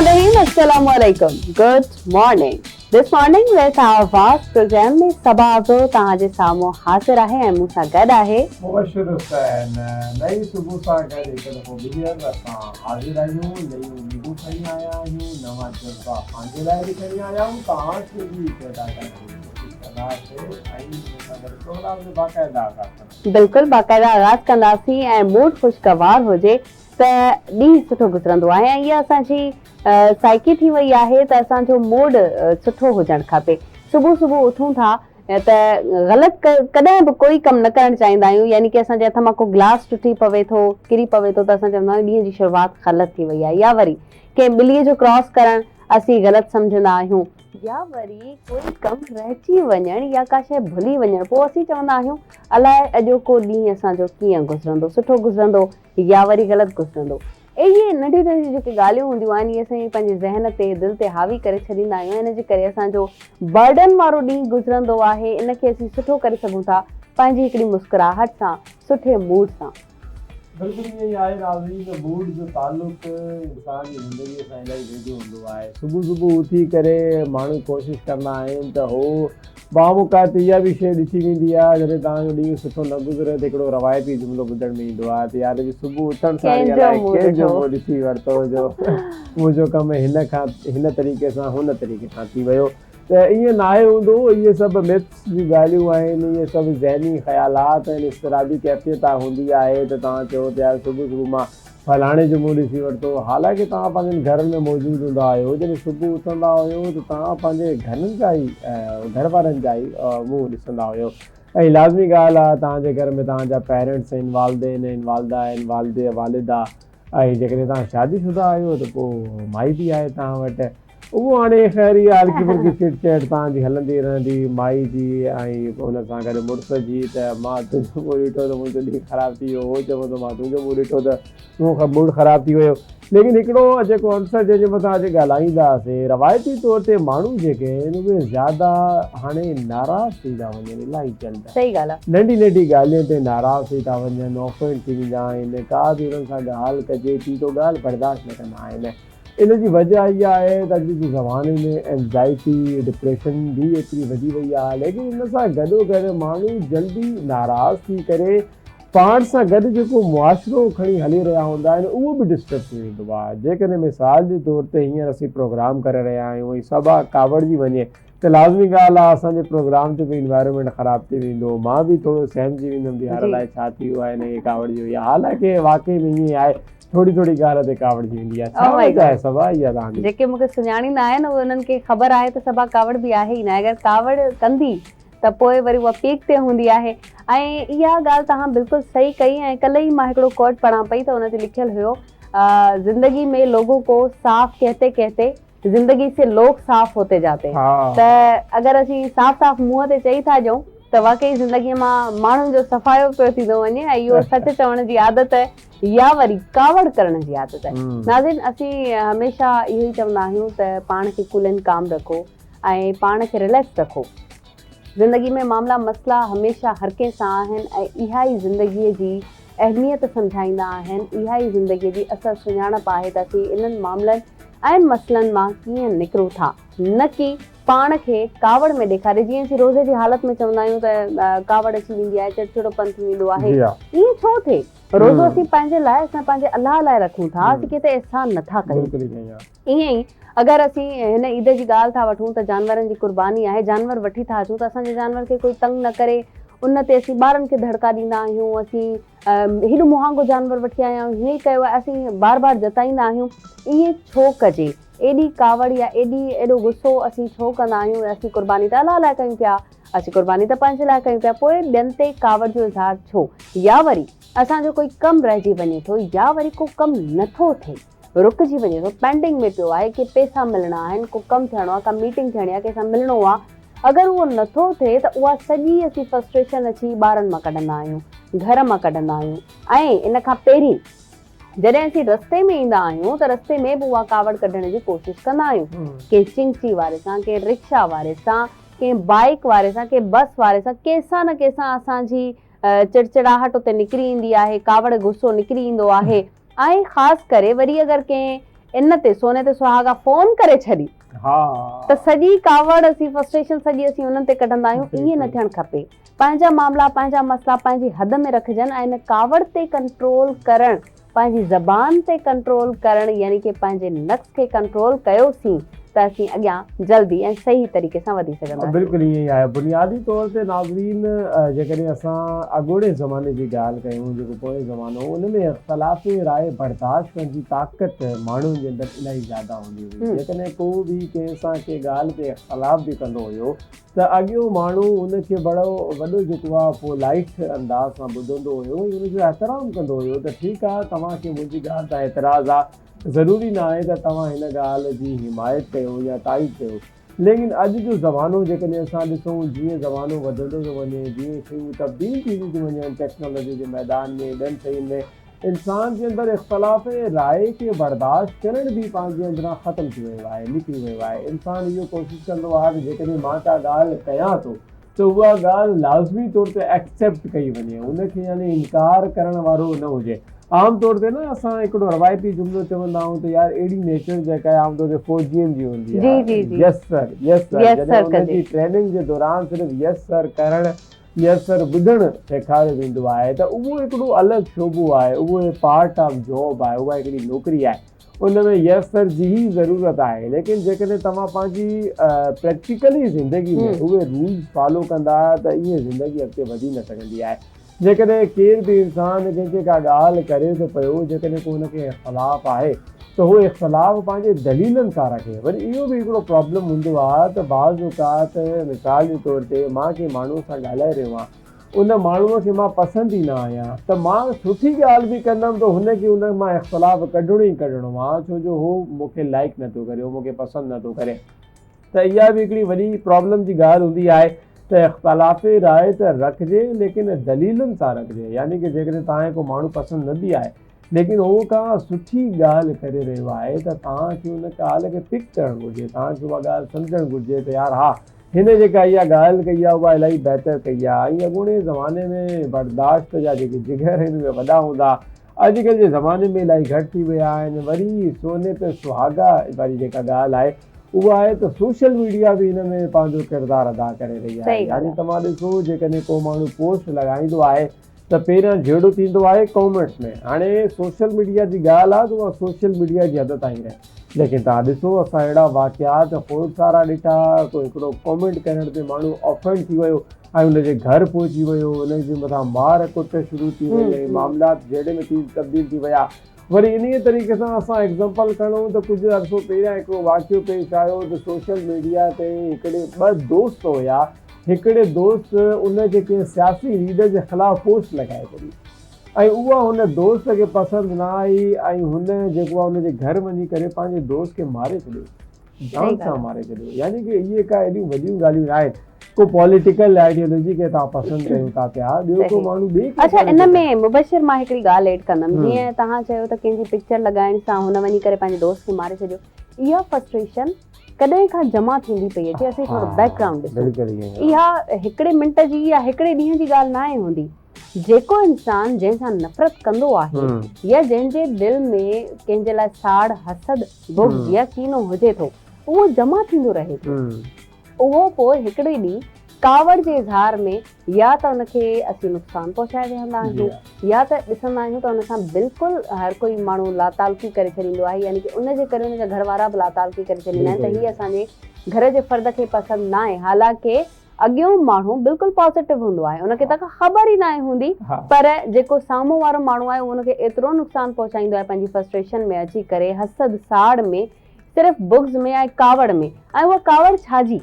Bismillahirrahmanirrahim. Assalamualaikum. Good morning. This morning with our vast program में सबाज़ो तव्हांजे साम्हूं हाज़िर आहे ऐं मूंसां गॾु आहे मुबशर हुसैन। नई सुबुह सां गॾु हिकु दफ़ो ॿीहर असां हाज़िर आहियूं, नयूं उमीदूं खणी आया आहियूं, नवां जज़्बा पंहिंजे लाइ बि खणी आया आहियूं, तव्हांखे बि पैदा करण जी कोशिशि कंदासीं ऐं मूंसां गॾु प्रोग्राम जो बाक़ाइदा आगाज़ कंदासीं। बिल्कुलु बाक़ाइदा आगाज़ कंदासीं ऐं मूड ख़ुशगवार हुजे त ॾींहुं सुठो गुज़रंदो आहे ऐं इहा असांजी साइकी थी वई आहे त असांजो मूड सुठो हुजणु खपे। सुबुह सुबुह उथूं था त ग़लति कॾहिं बि कोई कमु न करणु चाहींदा आहियूं, यानी कि असांजे हथ मां को गिलास टुटी पवे थो, किरी पवे थो त असां चवंदा आहियूं ॾींहं जी शुरूआति ग़लति थी वई आहे, या वरी कंहिं ॿिलीअ जो क्रॉस करणु असीं ग़लति सम्झंदा आहियूं, या वरी कोई कमु रहिजी वञणु या का शइ भुली वञणु, पोइ असीं चवंदा आहियूं अलाए अॼोको ॾींहुं असांजो कीअं गुज़रंदो, सुठो गुज़रंदो या वरी ग़लति गुज़रंदो। इहे नंढियूं नंढियूं जेके ॻाल्हियूं हूंदियूं आहिनि इहे असां पंहिंजे ज़हन ते दिलि ते हावी करे छॾींदा आहियूं, इन जे करे असांजो बर्डन वारो ॾींहुं गुज़रंदो आहे। इनखे असीं सुठो करे सघूं था पंहिंजी हिकिड़ी मुस्कुराहट सां, सुठे मूड सां। बिल्कुलु ईअं ई आहे नाज़रीन, मूड जो तालुक इंसान जी ज़िंदगीअ सां इलाही वेझो हूंदो आहे। सुबुह सुबुह उथी करे माण्हू कोशिशि कंदा आहिनि त हो बामुकात इहा बि शइ ॾिठी वेंदी आहे जॾहिं तव्हांजो ॾींहुं सुठो न गुज़रे त हिकिड़ो रवायती जुमिलो ॿुधण में ईंदो आहे त यार अॼु सुबुह उथण सां कंहिंजो मूड ॾिसी वरितो हुजो, मुंहिंजो कमु हिन तरीक़े सां हुन तरीक़े सां थी वियो। त ईअं न आहे हूंदो, इहे सभु मिथ्स जी ॻाल्हियूं आहिनि, इहे सभु ज़हनी ख़्यालात आहिनि, इस्तराबी कैफ़ियत हूंदी आहे त तव्हां चओ त यार सुबुह सुबुह मां फलाणे जो मुंहुं ॾिसी वरितो। हालांकि तव्हां पंहिंजनि घरनि में मौजूदु हूंदा आहियो, जॾहिं सुबुह उथंदा हुयो त तव्हां पंहिंजे घरनि जा ई घर वारनि जा ई मुंहुं ॾिसंदा हुयो। ऐं लाज़मी ॻाल्हि आहे तव्हांजे घर में तव्हांजा पेरेंट्स आहिनि, वालदेन आहिनि, वालदा आहिनि, वालिद वालिदा, ऐं जेकॾहिं तव्हां शादीशुदा आहियो त पोइ माई बि आहे तव्हां वटि। उहो हाणे ख़ैर इहा हल्की फुल्की चिट चैट तव्हांजी हलंदी रहंदी माई जी ऐं हुन सां गॾु मुड़ुस जी, त मां तुंहिंजो मुंहुं ॾिठो त मुंहिंजो ॾींहुं ख़राबु थी वियो, उहो चवंदो मां तुंहिंजो मुंहुं ॾिठो त मूं मूड ख़राबु थी वियो। लेकिन हिकिड़ो जेको अंसर जंहिंजे मथां अॼु ॻाल्हाईंदासीं, रवायती तौर ते माण्हू जेके आहिनि उहे ज़्यादा हाणे नाराज़ थी था वञनि, इलाही जल्द। सही ॻाल्हि आहे। नंढी नंढी ॻाल्हियुनि ते नाराज़ थी था वञनि, ऑफेंड थी वेंदा आहिनि, का बि उन्हनि सां ॻाल्हि कजे थी त ॻाल्हि बर्दाश्त न कंदा आहिनि। इन जी वजह इहा आहे त अॼु जे ज़माने में एंज़ाइटी डिप्रेशन बि एतिरी वधी वई आहे, लेकिन इन सां गॾोगॾु माण्हू जल्दी नाराज़ थी करे पाण सां गॾु जेको मुआशिरो खणी हली रहिया हूंदा आहिनि उहो बि डिस्टर्ब थी वेंदो आहे। जेकॾहिं मिसाल जे तौर ते हींअर असीं प्रोग्राम करे रहिया आहियूं ऐं सभु कावड़जी वञे त लाज़मी ॻाल्हि आहे असांजे प्रोग्राम जो बि इन्वायरमेंट ख़राबु थी वेंदो, मां बि थोरो सहमजी वेंदुमि यार अलाए छा थी वियो आहे हिन खे कावड़जी वई आहे। हालांकि वाक़ई में ईअं आहे, थोरी थोरी ॻाल्हि ते कावड़जी वेंदी आहे। छा वजह आहे सभा इहा तव्हांजी? जेके मूंखे सुञाणींदा आहिनि उन्हनि खे ख़बर आहे त सभा कावड़ बि आहे ई न, अगरि कावड़ कंदी त पोइ वरी उहा पीक ते हूंदी आहे। ऐं इहा ॻाल्हि तव्हां बिल्कुलु सही कई। ऐं कल्ह ई मां हिकिड़ो कोट पढ़ां पई त हुन ते लिखियलु हुयो, ज़िंदगी में लोगों को साफ़ कहते कहते ज़िंदगी से लोग साफ़ होते जाते हैं। त अगरि असीं साफ़ साफ़ मुंहं ते चई था ॾियूं त वाक़ई ज़िंदगीअ मां माण्हुनि जो सफ़ायो पियो थींदो वञे ऐं इहो सच चवण जी आदत या वरी कावड़ करण जी आदत आहे। नाज़रीन, असीं हमेशह इहो ई चवंदा आहियूं त पाण खे कूल एंड काम रखो ऐं पाण खे रिलैक्स रखो। ज़िंदगी में मामला मसला हमेशह हर कंहिं सां आहिनि ऐं इहा ई ज़िंदगीअ जी अहमियत सम्झाईंदा आहिनि, इहा ई ज़िंदगीअ जी असर सुञाणप आहे त असीं इन्हनि मामलनि ऐं मसइलनि मां कीअं निकिरूं था, न की पाण खे कावड़ में ॾेखारे। जीअं असीं रोज़े जी हालत में चवंदा आहियूं त कावड़ अची वेंदी आहे, चिड़चिड़ोपन थी वेंदो आहे, ईअं छो थिए? रोज़ो असीं पंहिंजे लाइ, असां पंहिंजे अलाह लाइ रखूं था, असीं किथे एहसान नथा कयूं। ईअं ई अगरि असीं हिन ईद जी ॻाल्हि था वठूं त जानवरनि जी कुर्बानी आहे, जानवर वठी था अचूं त असांजे जानवर खे कोई तंग न करे उन ते असीं ॿारनि खे धड़का ॾींदा आहियूं, असीं हेॾो मुहांगो जानवर वठी आया आहियूं, हीअं ई कयो आहे, असीं बार बार जताईंदा आहियूं। ईअं छो कजे? एॾी कावड़ या एॾो गुस्सो असीं छो कंदा आहियूं? असीं कुर्बानी त अलाह लाइ कयूं पिया, असीं कुर्बानी त पंहिंजे लाइ कयूं पिया, पोइ ॿियनि ते कावड़ जो इज़हार छो? या वरी असांजो कोई कमु रहिजी वञे थो या वरी को कमु नथो थिए, रुकिजी वञे थो, पेंडिंग में पियो आहे, के पैसा मिलणा आहिनि, को कमु थियणो आहे, का मीटिंग थियणी आहे, कंहिंसां मिलणो आहे, अगरि उहो नथो थिए त उहा सॼी असीं फ्रस्ट्रेशन अची ॿारनि मां कढंदा आहियूं, घर मां कढंदा आहियूं। ऐं इन खां पहिरीं जॾहिं असीं रस्ते में ईंदा आहियूं त रस्ते में बि उहा कावड़ कढण जी कोशिशि कंदा आहियूं, कंहिं चिंची वारे सां, कंहिं रिक्शा वारे सां, कंहिं बाइक वारे सां, कंहिं बस वारे सां, कंहिंसां न कंहिंसां असांजी चिड़चिड़ाहट उते निकिरी ईंदी आहे, कावड़ गुस्सो निकिरी ईंदो आहे। ऐं ख़ासि करे वरी अगरि कंहिं इन ते सोने ते सुहागा फोन करे छॾी हा त सॼी कावड़ असीं फ्रस्ट्रेशन सॼी असीं उन्हनि ते कढंदा आहियूं। ईअं न थियणु खपे। पंहिंजा मामला पंहिंजा मसला पंहिंजी हद में रखजनि ऐं इन कावड़ ते कंट्रोल करणु, पंहिंजी ज़बान ते कंट्रोल करणु, यानी कि पंहिंजे नफ़्स खे कंट्रोल कयोसीं त असीं अॻियां जल्दी ऐं सही तरीक़े सां वधी सघंदासीं। बिल्कुलु ईअं ई आहे। बुनियादी तौर ते नाज़रीन, जेकॾहिं असां अॻोड़े ज़माने जी ॻाल्हि कयूं, जेको पोइ ज़मानो, उन में इख़्तिलाफ़ राय बर्दाश्त करण जी ताक़त माण्हुनि जे अंदरि इलाही ज़्यादा हूंदी हुई। जेकॾहिं को बि कंहिं सां कंहिं ॻाल्हि ते इख़्तिलाफ़ बि कंदो हुयो त अॻियो माण्हू उनखे वॾो जेको आहे पोलाइट अंदाज़ सां ॿुधंदो हुयो, उनजो एहतराम कंदो हुयो त ठीकु आहे, तव्हांखे मुंहिंजी ॻाल्हि तां एतिराज़ु आहे, ज़रूरी न आहे त तव्हां हिन ॻाल्हि जी हिमायत कयो या तारीफ़ कयो। लेकिन अॼु जो ज़मानो जेकॾहिं असां ॾिसूं, जीअं ज़मानो वधंदो थो वञे, जीअं शयूं तब्दील थींदियूं थी वञनि टेक्नोलॉजी जे मैदान में, ॿियनि शयुनि में, इंसान जे अंदरि इख़्तिलाफ़ राय खे बर्दाश्त करण बि पंहिंजे अंदरां ख़तमु थी वियो आहे, निकिरी वियो आहे। इंसानु इहो कोशिशि कंदो आहे कि जेकॾहिं मां का ॻाल्हि कयां थो त उहा ॻाल्हि लाज़मी तौर ते एक्सेप्ट कई वञे, उनखे यानी इनकार करण वारो न हुजे। आम तौर ते न असां हिकिड़ो रवायती जुमिलो चवंदा आहियूं त यार अहिड़ी नेचर जेका आहे आम तौर ते फ़ौजियुनि जी हूंदी आहे, यस सर, यस सर, जॾहिं उनजी ट्रेनिंग जे दौरान सिर्फ़ु यस सर करणु, यस सर ॿुधणु सेखारियो वेंदो आहे त उहो हिकिड़ो अलॻि शोबो आहे, उहो पार्ट ऑफ जॉब आहे, उहा हिकिड़ी नौकिरी आहे, उन में यस सर जी ई ज़रूरत आहे। लेकिन जेकॾहिं तव्हां पंहिंजी प्रैक्टिकली ज़िंदगी में उहे रूल्स फॉलो कंदा त ईअं ज़िंदगी अॻिते वधी न सघंदी आहे। जेकॾहिं केर बि इंसानु कंहिंखे का ॻाल्हि करे थो पियो, जेकॾहिं को हुनखे इख़्तिलाफ़ आहे त उहो इख़्तिलाफ़ पंहिंजे दलीलनि सां रखे। वरी इहो बि हिकिड़ो प्रॉब्लम हूंदो आहे त बाज़ औक़ात मिसाल जे तौर ते मां कंहिं माण्हू सां ॻाल्हाए रहियो आहियां, उन माण्हूअ खे मां पसंदि ई न आहियां, त मां सुठी ॻाल्हि बि कंदमि त हुनखे उन मां इख़्तिलाफ़ कढणो ई कढणो आहे, छो जो उहो मूंखे लाइक नथो करे, उहो मूंखे पसंदि नथो करे। त इहा बि हिकिड़ी वॾी प्रॉब्लम जी ॻाल्हि हूंदी आहे त इख़्तिलाफ़ राय त रखिजे, लेकिन दलीलुनि सां रखिजे। यानी कि जेकॾहिं तव्हांखे को माण्हू पसंदि न बि आहे, लेकिन उहो का सुठी ॻाल्हि करे रहियो आहे त तव्हांखे उन ॻाल्हि खे पिक करणु घुरिजे, तव्हांखे उहा ॻाल्हि सम्झणु घुरिजे त यार हा, हिन जेका इहा ॻाल्हि कई आहे उहा इलाही बहितर कई आहे। ऐं अॻूणे ज़माने में बर्दाश्त जा जेके जिगर आहिनि उहे वॾा हूंदा, अॼुकल्ह जे ज़माने में इलाही घटि थी विया आहिनि। वरी सोने ते सुहागा वारी जेका ॻाल्हि आहे उहा आहे त सोशल मीडिया बि हिन में पंहिंजो किरदारु अदा करे रही आहे। यानी तव्हां ॾिसो, जेकॾहिं को माण्हू पोस्ट लॻाईंदो आहे त पहिरियां जहिड़ो थींदो आहे कॉमेंट्स में, हाणे सोशल मीडिया जी ॻाल्हि आहे त उहा सोशल मीडिया जी हद ताईं रहे। लेकिन तव्हां ॾिसो, असां अहिड़ा वाक़ियात खोड़ सारा ॾिठा, को हिकिड़ो कॉमेंट करण ते माण्हू ऑफेंड थी वियो ऐं हुनजे घर पहुची वियो, हुनजे मथां मार कुट शुरू थी वई ऐं मामलात जहिड़े में तब्दील थी विया। वरी इन तरीक़े सां असां एग्ज़ाम्पल खणूं त कुझु अर्सो पहिरियां हिकिड़ो वाक़ियो पेश आयो त सोशल मीडिया ते हिकिड़े 2 दोस्त हुया, हिकिड़े दोस्त उन जेके सियासी लीडर जे ख़िलाफ़ु पोस्ट लॻाए छॾी ऐं उहा हुन दोस्त खे पसंदि न आई ऐं हुन जेको आहे हुनजे घर वञी करे पंहिंजे दोस्त खे मारे छॾियो, जान सां मारे छॾियो। यानी कि इहे का एॾियूं वॾियूं ॻाल्हियूं न आहिनि। को पॉलिटिकल आइडियोलॉजी खे तव्हां पसंदि कयो था पिया, ॿियो को माण्हू ॿिए। अच्छा, इन में मुबशिर मां हिकिड़ी ॻाल्हि एड कंदमि। जीअं तव्हां चयो त कंहिंजी पिक्चर लॻाइण सां हुन वञी करे पंहिंजे दोस्त खे मारे छॾियो, इहा फ्रस्ट्रेशन कॾहिं खां जमा थींदी पई अचे। असीं थोरो बैकग्राउंड ॾिसूं, इहा हिकिड़े मिंट जी या हिकिड़े ॾींहं जी ॻाल्हि न आहे हूंदी। जेको इंसान जंहिंसां नफ़रत कंदो आहे या जंहिंजे दिलि में कंहिंजे लाइ साड़, हसद, बुग़्ज़ या कीनो हुजे थो, उहो जमा थींदो रहे थो। उहो पोइ हिकिड़े ॾींहुं कावड़ जे इज़हार में या त हुनखे असीं नुक़सानु पहुचाए वेहंदा आहियूं या त ॾिसंदा आहियूं त हुन सां बिल्कुलु हर कोई माण्हू लातालकी करे छॾींदो आहे। यानी कि उनजे करे उनजा घर वारा बि लातालकी करे छॾींदा आहिनि त हीअ असांजे घर जे फ़र्द खे पसंदि न आहे। हालांकि अॻियों माण्हू बिल्कुलु पॉज़िटिव हूंदो आहे, उनखे त ख़बर ई न आहे हूंदी, पर जेको साम्हूं वारो माण्हू आहे उहो उनखे एतिरो नुक़सानु पहुचाईंदो आहे पंहिंजी फ्रस्ट्रेशन में अची करे, हसद साड़ में, सिर्फ़ु बुग़्ज़ में ऐं कावड़ में। ऐं उहा कावड़ छाजी?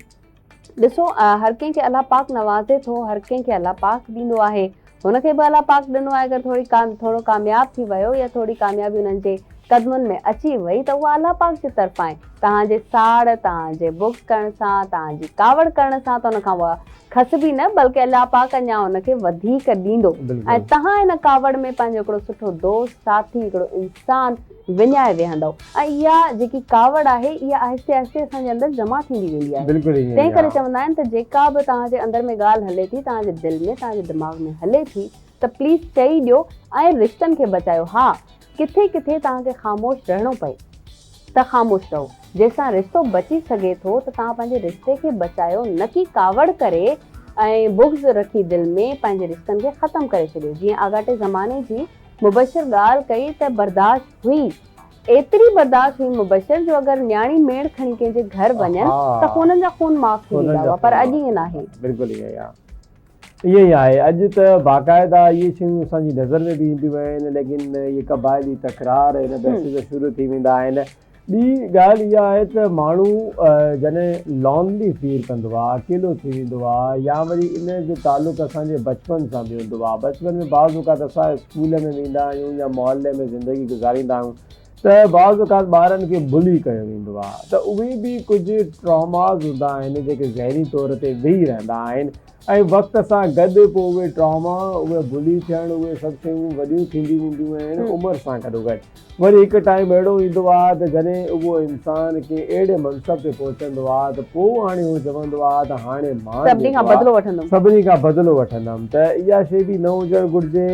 ॾिसो, हर कंहिंखे अलाह पाक नवाज़े थो, हर कंहिंखे अलाह पाक ॾींदो आहे। हुनखे बि अलाह पाक ॾिनो आहे। अगरि थोरो कामयाबु थी वियो या थोरी कामयाबी हुननि जे क़दमनि में अची वई त उहा अलाह पाक जी तरफ़ां आहे। तव्हांजे साड़, तव्हांजे बुग़्ज़ करण सां, तव्हांजी कावड़ करण सां त हुनखां उहा खसबी न, बल्कि अलाह पाक अञा हुनखे वधीक ॾींदो। ऐं तव्हां हिन कावड़ में पंहिंजो हिकिड़ो सुठो दोस्त, साथी, हिकिड़ो इंसानु विञाए वेहंदव ऐं इहा जेकी कावड़ आहे इहा आहिस्ते आहिस्ते असांजे अंदरि जमा थींदी वेंदी आहे। तंहिं करे चवंदा आहिनि त जेका बि तव्हांजे अंदरि में ॻाल्हि हले थी, तव्हांजे दिलि में, तव्हांजे दिमाग़ में हले थी, त प्लीज़ चई ॾियो ऐं रिश्तनि खे बचायो। हा, किथे किथे तव्हांखे ख़ामोश रहणो पए, त ख़ामोश रहो। जंहिंसां रिश्तो बची सघे थो त तव्हां पंहिंजे रिश्ते खे बचायो, न की कावड़ करे ऐं बुग़्ज़ रखी दिलि में पंहिंजे रिश्तनि खे ख़तमु करे छॾियो। जीअं आगाटे ज़माने जी मुबशिर ॻाल्हि कई त बर्दाश्त हुई, एतिरी बर्दाश्त हुई मुबशिर जो अगरि न्याणी मेड़ खणी कंहिंजे घर वञनि त हुननि जा खून माफ़ थी वेंदा हुआ, पर अॼु ईअं नाहे। बिल्कुलु ईअं ई आहे। अॼु त बाक़ाइदा इहे शयूं असांजी नज़र में बि ईंदियूं आहिनि, लेकिन इहे क़बाइली तकरार हिन बहस शुरू थी वेंदा आहिनि। ॿी ॻाल्हि इहा आहे त माण्हू जॾहिं लॉनली फील कंदो आहे, अकेलो थी वेंदो आहे, या वरी इन जो तालुक़ु असांजे बचपन सां बि हूंदो आहे। बचपन में बाज़ औक़ात असां स्कूल में वेंदा आहियूं या मोहल्ले में ज़िंदगी गुज़ारींदा आहियूं त बाज़ औक़ात ॿारनि खे बुली कयो वेंदो आहे, त उहे बि कुझु ट्रॉमाज़ हूंदा आहिनि जेके ज़हनी तौर ते वेही रहंदा आहिनि, ऐं वक़्त सां गॾु पोइ उहे ट्रॉमा, उहे बुली थियणु, उहे सभु शयूं वॾियूं थींदी वेंदियूं आहिनि उमिरि सां गॾोगॾु। वरी हिकु टाइम अहिड़ो ईंदो आहे त जॾहिं उहो इंसान खे अहिड़े मनसब ते पहुचंदो आहे त पोइ हाणे उहो चवंदो आहे त हाणे मां सभिनी खां बदिलो वठंदुमि। त इहा शइ बि न हुजणु घुरिजे।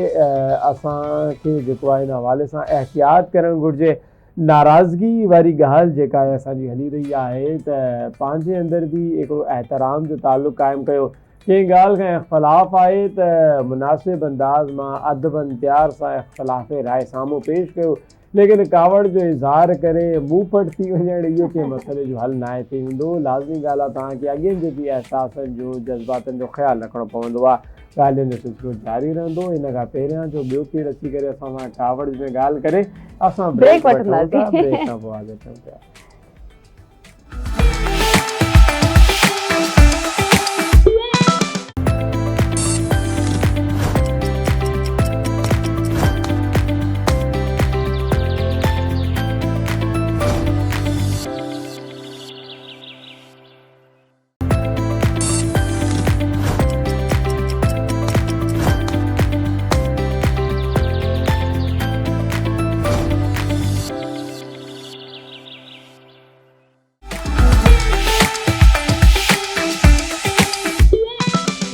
असांखे जेको आहे हिन हवाले सां एहतियात करणु घुरिजे। नाराज़गी वारी ॻाल्हि जेका आहे असांजी हली रही आहे त पंहिंजे अंदरि बि हिकिड़ो एहतराम जो तालुक़ु क़ाइमु कयो। कंहिं ॻाल्हि खां इख़्तिलाफ़ आहे त मुनासिब अंदाज़ मां अदबन प्यार सां इख़्तिलाफ़ राय साम्हूं पेश कयो, लेकिन कावड़ जो इज़हार करे मुंहुं फट थी वञणु इहो कंहिं मसइले जो हल नाहे थी वेंदो। लाज़मी ॻाल्हि आहे तव्हांखे अॻियनि जे बि एहसासनि जो, जज़्बातनि जो ख़्यालु रखिणो पवंदो आहे। ॻाल्हियुनि जो सिलसिलो जारी रहंदो। इन खां पहिरियां जो ॿियो केरु अची करे असां सां कावड़ में ॻाल्हि करे, असां ब्रेक वठंदासीं। ब्रेक खां पोइ हाज़िर थियूं पिया।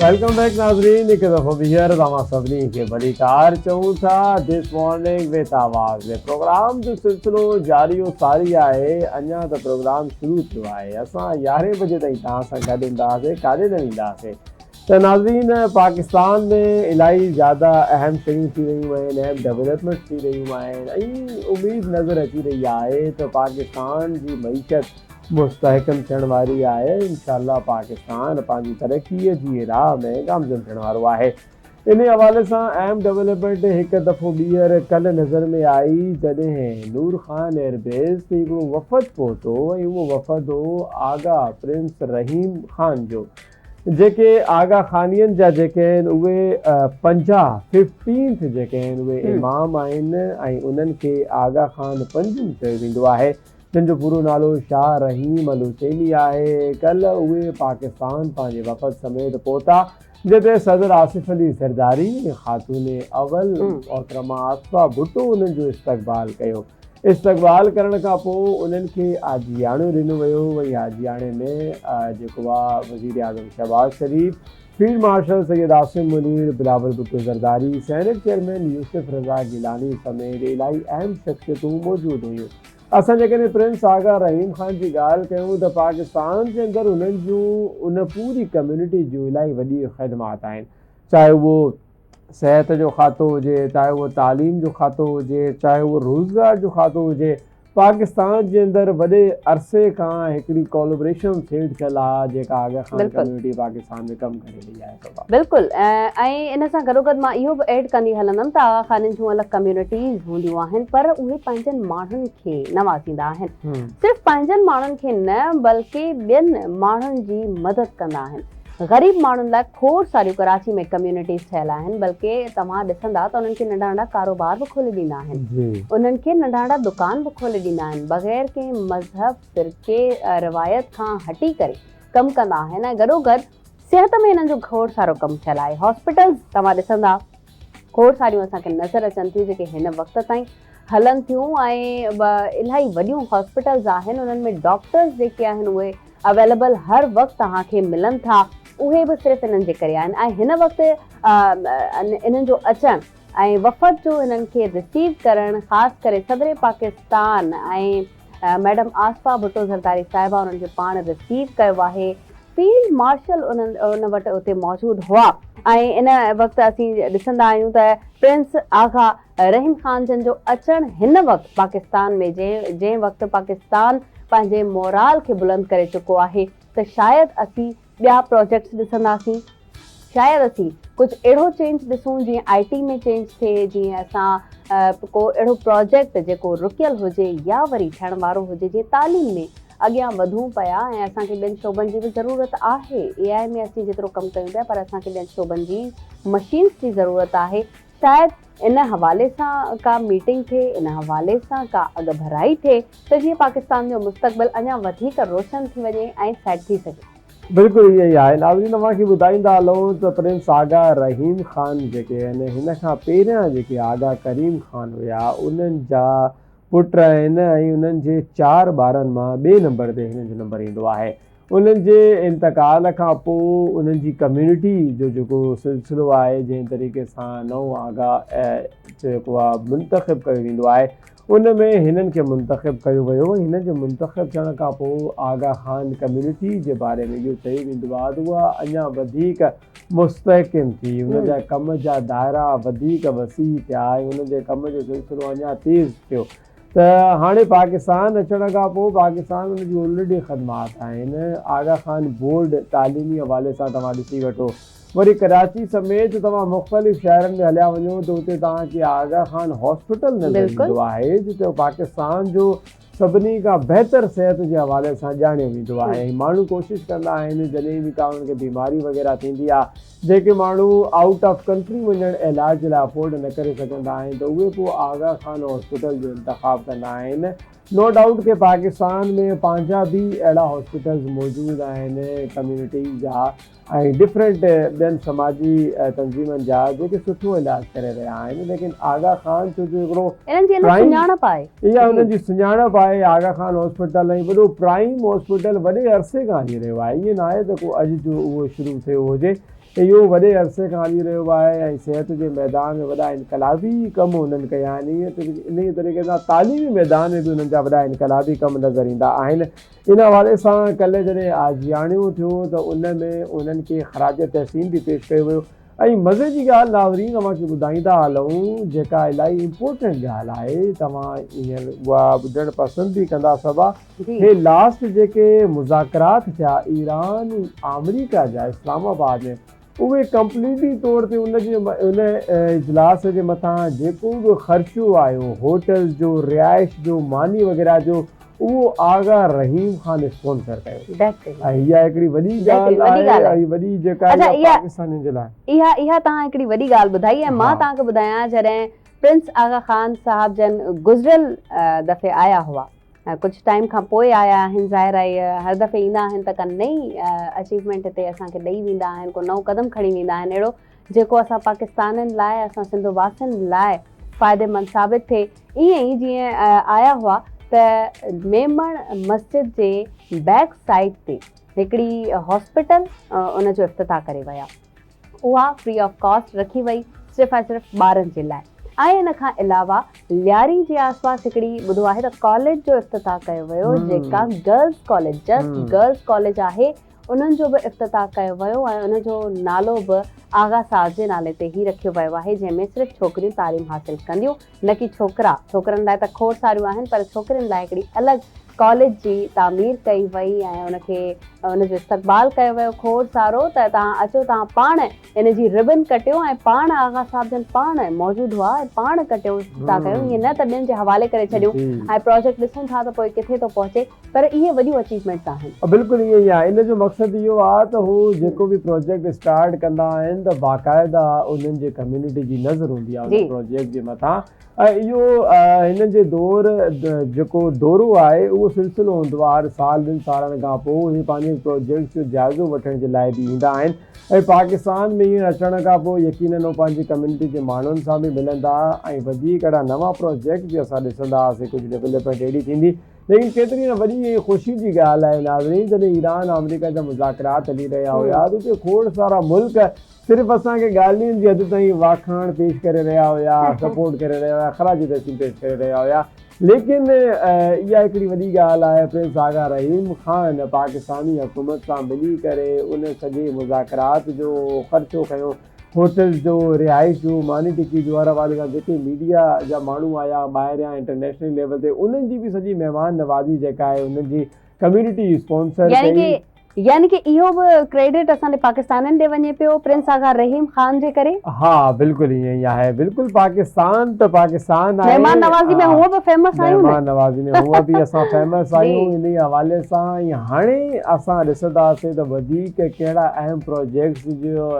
वेलकम बैक नाज़रीन, हिकु दफ़ो ॿीहर तव्हां सभिनी खे भली कार चऊं था। दिस मॉर्निंग विद आवाज़ प्रोग्राम जो सिलसिलो जारी सारी आहे। अञा त प्रोग्राम शुरू थियो आहे। असां 11 बजे ताईं तव्हां सां गॾु हूंदासीं, काॾे न वेंदासीं। त नाज़रीन, पाकिस्तान में इलाही ज़्यादा अहम शयूं थी रहियूं आहिनि, अहम डेवलपमेंट थी रहियूं आहिनि, ऐं उमेदु नज़र अची रही आहे त पाकिस्तान जी मईशत मुस्तहकम थियण वारी आहे। इंशाअल्लाह पाकिस्तान पंहिंजी तरक़ीअ जी राह में गामज़न थियण वारो आहे। इन हवाले सां अहम डेवलपमेंट हिकु दफ़ो ॿीहर कल्ह नज़र में आई जॾहिं नूर ख़ान एयरबेस ते हिकिड़ो वफ़द पहुतो, ऐं उहो वफ़द हो आगा प्रिंस रहीम ख़ान जो। जेके आगा ख़ानियनि जा जेके आहिनि उहे 15 जेके आहिनि उहे इमाम आहिनि, ऐं उन्हनि खे आगा ख़ान पंजुम चयो वेंदो आहे, जिन जो पूरो नालो शाह रहीम अल हुसैनी आहे। कल्ह उहे पाकिस्तान पंहिंजे वफ़द समेत पहुता, जिते सदर आसिफ अली ज़रदारी, ख़ातून अवल मोहतरमा आसिफा भुट्टो उन्हनि जो इस्तक़बाल कयो। इस्तक़बाल करण खां पोइ उन्हनि खे आजियाणो ॾिनो वियो। वरी आजियाणे में जेको आहे वज़ीर आज़म Shehbaz Sharif, field marshal Syed Asim Munir, Bilawal Bhutto Zardari, senate chairman Yousuf Raza Gilani समेत इलाही अहम शख़्सियतूं मौजूदु हुयूं। असां जेकॾहिं प्रिंस आगा रहीम ख़ान जी ॻाल्हि कयूं त पाकिस्तान जे अंदरि उन्हनि जूं उन पूरी कम्यूनिटी जूं इलाही वॾी ख़िदमात आहिनि, चाहे उहो सिहत जो खातो हुजे, चाहे उहो तालीम जो खातो हुजे, चाहे उहो रोज़गार जो खातो हुजे। पाकिस्तान जे अंदरि वॾे अरसे खां हिकिड़ी कोलैबोरेशन सेट थियल आहे जेका आगा ख़ान कम्यूनिटी पाकिस्तान में कमु करे रही आहे। बिल्कुलु, ऐं इन सां गॾोगॾु मां इहो बि ऐड कंदी हलंदमि त आगा ख़ाननि जूं अलॻि कम्यूनिटीज़ हूंदियूं आहिनि, पर उहे पंहिंजनि माण्हुनि खे नवाज़ींदा आहिनि। सिर्फ़ु पंहिंजनि माण्हुनि खे न, बल्कि ॿियनि माण्हुनि जी मदद कंदा आहिनि। ग़रीब माण्हुनि लाइ खोड़ सारियूं कराची में कम्यूनिटीज़ ठहियल आहिनि, बल्कि तव्हां ॾिसंदा त उन्हनि खे नंढा नंढा कारोबार बि खोले ॾींदा आहिनि, उन्हनि खे नंढा नंढा दुकान बि खोले ॾींदा आहिनि, बग़ैर कंहिं मज़हब, फ़िरके, रिवायत खां हटी करे कमु कंदा आहिनि। ऐं गॾोगॾु सिहत में हिननि जो खोड़ सारो कमु थियल आहे। हॉस्पिटल्स तव्हां ॾिसंदा खोड़ सारियूं असांखे नज़र अचनि थियूं जेके हिन वक़्त ताईं हलनि थियूं, ऐं इलाही वॾियूं हॉस्पिटल्स आहिनि, उन्हनि में डॉक्टर्स जेके आहिनि उहे अवेलेबल हर वक़्तु तव्हांखे मिलनि था। उहे बि सिर्फ़ु इन्हनि जे करे आहिनि। ऐं हिन वक़्तु इन्हनि जो अचणु ऐं वफ़द जो हिननि खे रिसीव करणु, ख़ासि करे सदर पाकिस्तान ऐं मैडम आसफा भुट्टो ज़रदारी साहिबा उन्हनि खे पाण रिसीव कयो आहे। फील्ड मार्शल उन वटि उते मौजूदु हुआ ऐं इन वक़्तु असीं ॾिसंदा आहियूं त प्रिंस आगा रहीम ख़ान जन जो अचणु हिन वक़्तु पाकिस्तान में जंहिं वक़्तु पाकिस्तान पंहिंजे मोराल खे बुलंद करे चुको आहे त शायदि असीं ॿिया प्रोजेक्ट्स ॾिसंदासीं, शायदि असीं कुझु अहिड़ो चेंज ॾिसूं जीअं IT में चेंज थिए, जीअं असां को अहिड़ो प्रोजेक्ट जेको रुकियल हुजे या वरी थियण वारो हुजे, जीअं तालीम में अॻियां वधूं पिया ऐं असांखे ॿियनि शोबनि जी बि ज़रूरत आहे। AI में असीं जेतिरो कमु कयूं पिया पर असांखे ॿियनि शोबनि जी मशीन्स जी ज़रूरत आहे। शायदि इन हवाले सां का मीटिंग थिए, इन हवाले सां का अॻु भराई थिए त जीअं पाकिस्तान जो मुस्तक़बिल अञा वधीक रोशन थी वञे ऐं सेट थी सघे। बिल्कुलु इहो ई आहे। नाज़रीन, तव्हांखे ॿुधाईंदा हलूं त प्रिंस आगा रहीम ख़ान जेके आहिनि, हिन खां पहिरियां जेके आगा करीम ख़ान हुया, उन्हनि जा पुट आहिनि ऐं उन्हनि जे 4 ॿारनि मां ॿिए नंबर ते हिननि जो नंबर ईंदो आहे। उन्हनि जे इंतकाल खां पोइ उन्हनि जी कम्यूनिटी जो जेको सिलसिलो आहे, जंहिं तरीक़े सां नओं आगा जेको आहे मुंतख़िब कयो वेंदो आहे, उन में हिननि खे मुंतख़िब कयो वियो। हिन जे मुंतख़िब थियण खां पोइ आगा ख़ान कम्यूनिटी जे बारे में इहो चयो वेंदो आहे त उहा अञा वधीक मुस्तहकिम थी, उन जा कम जा दायरा वधीक वसी थिया ऐं उन जे कम जो सिलसिलो अञा तेज़ थियो। त हाणे पाकिस्तान अचण खां पोइ पाकिस्तान उन जी ऑलरेडी ख़दमात आहिनि। आगा ख़ान बोर्ड तालीमी हवाले सां तव्हां ॾिसी वठो, वरी कराची समेत तव्हां मुख़्तलिफ़ शहरनि में हलिया वञो त उते तव्हांखे आगा ख़ान हॉस्पिटल नज़र ईंदो आहे, जिते पाकिस्तान जो सभिनी खां बहितर सिहत जे हवाले सां ॼाणियो वेंदो आहे। माण्हू कोशिशि कंदा आहिनि जॾहिं बि का उन्हनि खे बीमारी वग़ैरह थींदी आहे, जेके माण्हू आउट ऑफ कंट्री वञणु इलाज लाइ अफोर्ड न करे सघंदा आहिनि, त उहे पोइ आगा ख़ान हॉस्पिटल जो इंतख़ाब कंदा आहिनि। नो डाउट के पाकिस्तान में पंहिंजा बि अहिड़ा हॉस्पिटल्स मौजूदु आहिनि कम्यूनिटी जा ऐं डिफरेंट ॿियनि समाजी तंज़ीमनि जा, जेके सुठो इलाजु करे रहिया आहिनि। लेकिन आगा ख़ान छो जो हिकिड़ो सुञाणप आहे, इहा हुननि जी सुञाणप आहे। आगा ख़ान हॉस्पिटल ऐं वॾो प्राइम हॉस्पिटल वॾे अरसे खां हली रहियो आहे। ईअं न आहे त को अॼु जो उहो शुरू थियो हुजे, इहो वॾे अरसे खां हली रहियो आहे ऐं सिहत जे मैदान में वॾा इनकलाबी कम हुननि कया आहिनि। इन तरीक़े सां तालीमी मैदान में बि हुननि जा वॾा इनकलाबी कम नज़र ईंदा आहिनि। इन हवाले सां कल्ह जॾहिं आजियाणियो थियो त उन में उन्हनि खे ख़राज तहसीन बि पेश कयो वियो। ऐं मज़े जी ॻाल्हि नाज़रीन तव्हांखे ॿुधाईंदा हलूं, जेका इलाही इम्पोर्टेंट ॻाल्हि आहे, तव्हां हींअर उहा ॿुधणु पसंदि बि कंदा सभा, हे लास्ट जेके मुज़ाकरात थिया ईरान अमेरिका जा इस्लामाबाद में, उहे कंप्लीटली तौर ते उन इजलास जे मथां जेको बि ख़र्चो आयो होटल जो, रिहाइश जो, मानी वग़ैरह जो, उहो आगा रहीम ख़ान स्पॉन्सर कयो। ऐं इहा हिकिड़ी वॾी ॻाल्हि आहे, वॾी जेका पाकिस्तानियुनि जे लाइ इहा तव्हां हिकिड़ी वॾी ॻाल्हि ॿुधाई ऐं मां तव्हांखे ॿुधायां जॾहिं प्रिंस आगा ख़ान साहब जन गुज़िरियल दफ़े आया हुआ, कुझु टाइम खां पोइ आया आहिनि, ज़ाहिर आहे हर दफ़े ईंदा आहिनि त का नई अचीवमेंट हिते असांखे ॾेई वेंदा आहिनि, को नओं कदम खणी वेंदा आहिनि अहिड़ो जेको असां पाकिस्ताननि लाइ, असां सिंध वासियुनि लाइ फ़ाइदेमंद साबित थिए। ईअं ई जीअं आया हुआ त मेमण मस्जिद जे बैक साइड ते हिकिड़ी हॉस्पिटल उनजो इफ़्तिताह करे विया। उहा फ्री ऑफ कॉस्ट रखी वई सिर्फ़ु ऐं सिर्फ़ु ॿारनि जे लाइ। ऐं इन खां अलावा लियारी जे आसपास हिकिड़ी ॿुधो आहे त कॉलेज जो इफ़्तिताह कयो वियो, जेका girls college, just girls college आहे, उन्हनि जो बि इफ़्तिताह कयो वियो ऐं उनजो नालो बि आगा साहब जे नाले ते ई रखियो वियो आहे, जंहिंमें सिर्फ़ु छोकिरियूं तालीम हासिल कंदियूं, न कि छोकिरा। छोकिरनि लाइ त खोड़ सारियूं आहिनि पर छोकिरियुनि लाइ हिकिड़ी अलॻि कॉलेज जी तामीर कई वई ऐं उनखे उनजो इस्तक़बाल कयो वियो खोड़ सारो। त तव्हां अचो, तव्हां पाण इन जी रिबन कटियो ऐं पाण आगा साहब जन पाण मौजूदु हुआ ऐं पाण कटियो था कयूं, ईअं न त ॿियनि जे हवाले करे छॾियूं ऐं प्रोजेक्ट ॾिसूं था त पोइ किथे थो पहुचे, पर इहे वॾियूं अचीवमेंट्स आहिनि। बिल्कुलु ईअं ई आहे। इन जो मक़सदु इहो आहे त हू जेको बि प्रोजेक्ट स्टार्ट कंदा आहिनि त बाक़ाइदा उन्हनि जे कम्यूनिटी जी नज़र हूंदी आहे उन प्रोजेक्ट जे मथां। ऐं इहो हिन जे दौर जेको दौरो आहे उहो सिलसिलो हूंदो आहे, हर साल 2 सालनि खां पोइ ही पंहिंजे प्रोजेक्ट जो जाइज़ो वठण जे लाइ बि ईंदा आहिनि। ऐं पाकिस्तान में हीअं अचण खां पोइ यकीनन उहो पंहिंजी कम्यूनिटी जे माण्हुनि सां बि मिलंदा ऐं वधीक अहिड़ा नवां प्रोजेक्ट बि असां ॾिसंदा हुआसीं, कुझु डेवलपमेंट अहिड़ी थींदी लेकिन केतिरी न वॾी ख़ुशी जी ॻाल्हि आहे नाज़रीन, जॾहिं ईरान अमेरिका जा मुज़ाकरात हली रहिया हुया त उते खोड़ सारा मुल्क सिर्फ़ु असांखे ॻाल्हियुनि जी हद ताईं वाखाण पेश करे रहिया हुया, सपोर्ट करे रहिया हुया, ख़राजी तहसील पेश करे रहिया हुया। लेकिन इहा हिकिड़ी वॾी ॻाल्हि आहे, प्रिंस आगा रहीम ख़ान पाकिस्तानी हुकूमत सां मिली करे उन सॼे मुज़ाकरात जो ख़र्चो खयों, होटल्स जो, रिहाइश जो, मानी टिकी जो, हर हवाले सां जेके मीडिया जा माण्हू आया ॿाहिरियां इंटरनेशनल लेवल ते, उन्हनि जी बि सॼी महिमान नवाज़ी जेका आहे उन्हनि जी कम्यूनिटी स्पॉन्सर कई। यानी कि इहो बि क्रेडिट असांजे पाकिस्ताननि ॾे वञे पियो प्रिंस आगा रहीम ख़ान जे करे। हा बिल्कुलु ईअं ई आहे, बिल्कुलु पाकिस्तान त पाकिस्तान आहे, महिमान नवाज़ी में हूअ बि फेमस आहियूं, महिमान नवाज़ी में हूअ बि असां फेमस आहियूं। इन हवाले सां ऐं हाणे असां ॾिसंदासीं त वधीक कहिड़ा अहम प्रोजेक्ट्स जो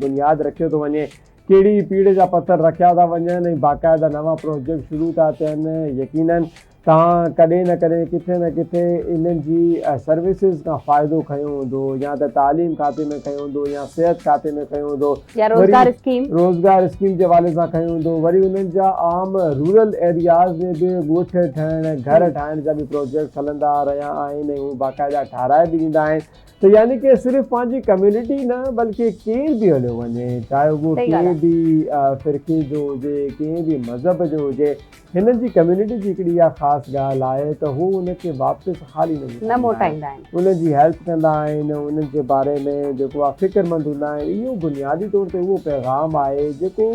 बुनियादु रखियो थो वञे, कहिड़ी पीढ़ जा पथर रखिया था वञनि ऐं बाक़ाइदा नवां प्रोजेक्ट शुरू था थियनि। यकीनन तव्हां कॾहिं न कॾहिं किथे न किथे इन्हनि जी सर्विसिस खां फ़ाइदो खयो हूंदो, या त तालीम खाते में खयो हूंदो, या सिहत खाते में खयो हूंदो, या रोज़गार स्कीम जे हवाले सां खयो हूंदो। वरी उन्हनि जा आम रूरल एरियाज़ में बि ॻोठ ठहिण, घर ठाहिण जा बि प्रोजेक्ट हलंदा रहिया आहिनि ऐं उहे बाक़ाइदा ठाराए बि ॾींदा आहिनि। त यानी कि सिर्फ़ु पंहिंजी कम्यूनिटी न बल्कि केर बि हलियो वञे, चाहे उहो कंहिं बि फ़िरक़े जो हुजे, कंहिं बि मज़हब जो हुजे, हिननि जी कम्यूनिटी जी हिकिड़ी इहा ख़ासि ॻाल्हि आहे त हू उनखे वापसि ख़ाली न मोटाईंदा आहिनि, उन्हनि जी हेल्प कंदा आहिनि, उन्हनि जे बारे में जेको आहे फ़िक्रमंद हूंदा आहिनि। इहो बुनियादी तौर ते उहो पैगाम आहे जेको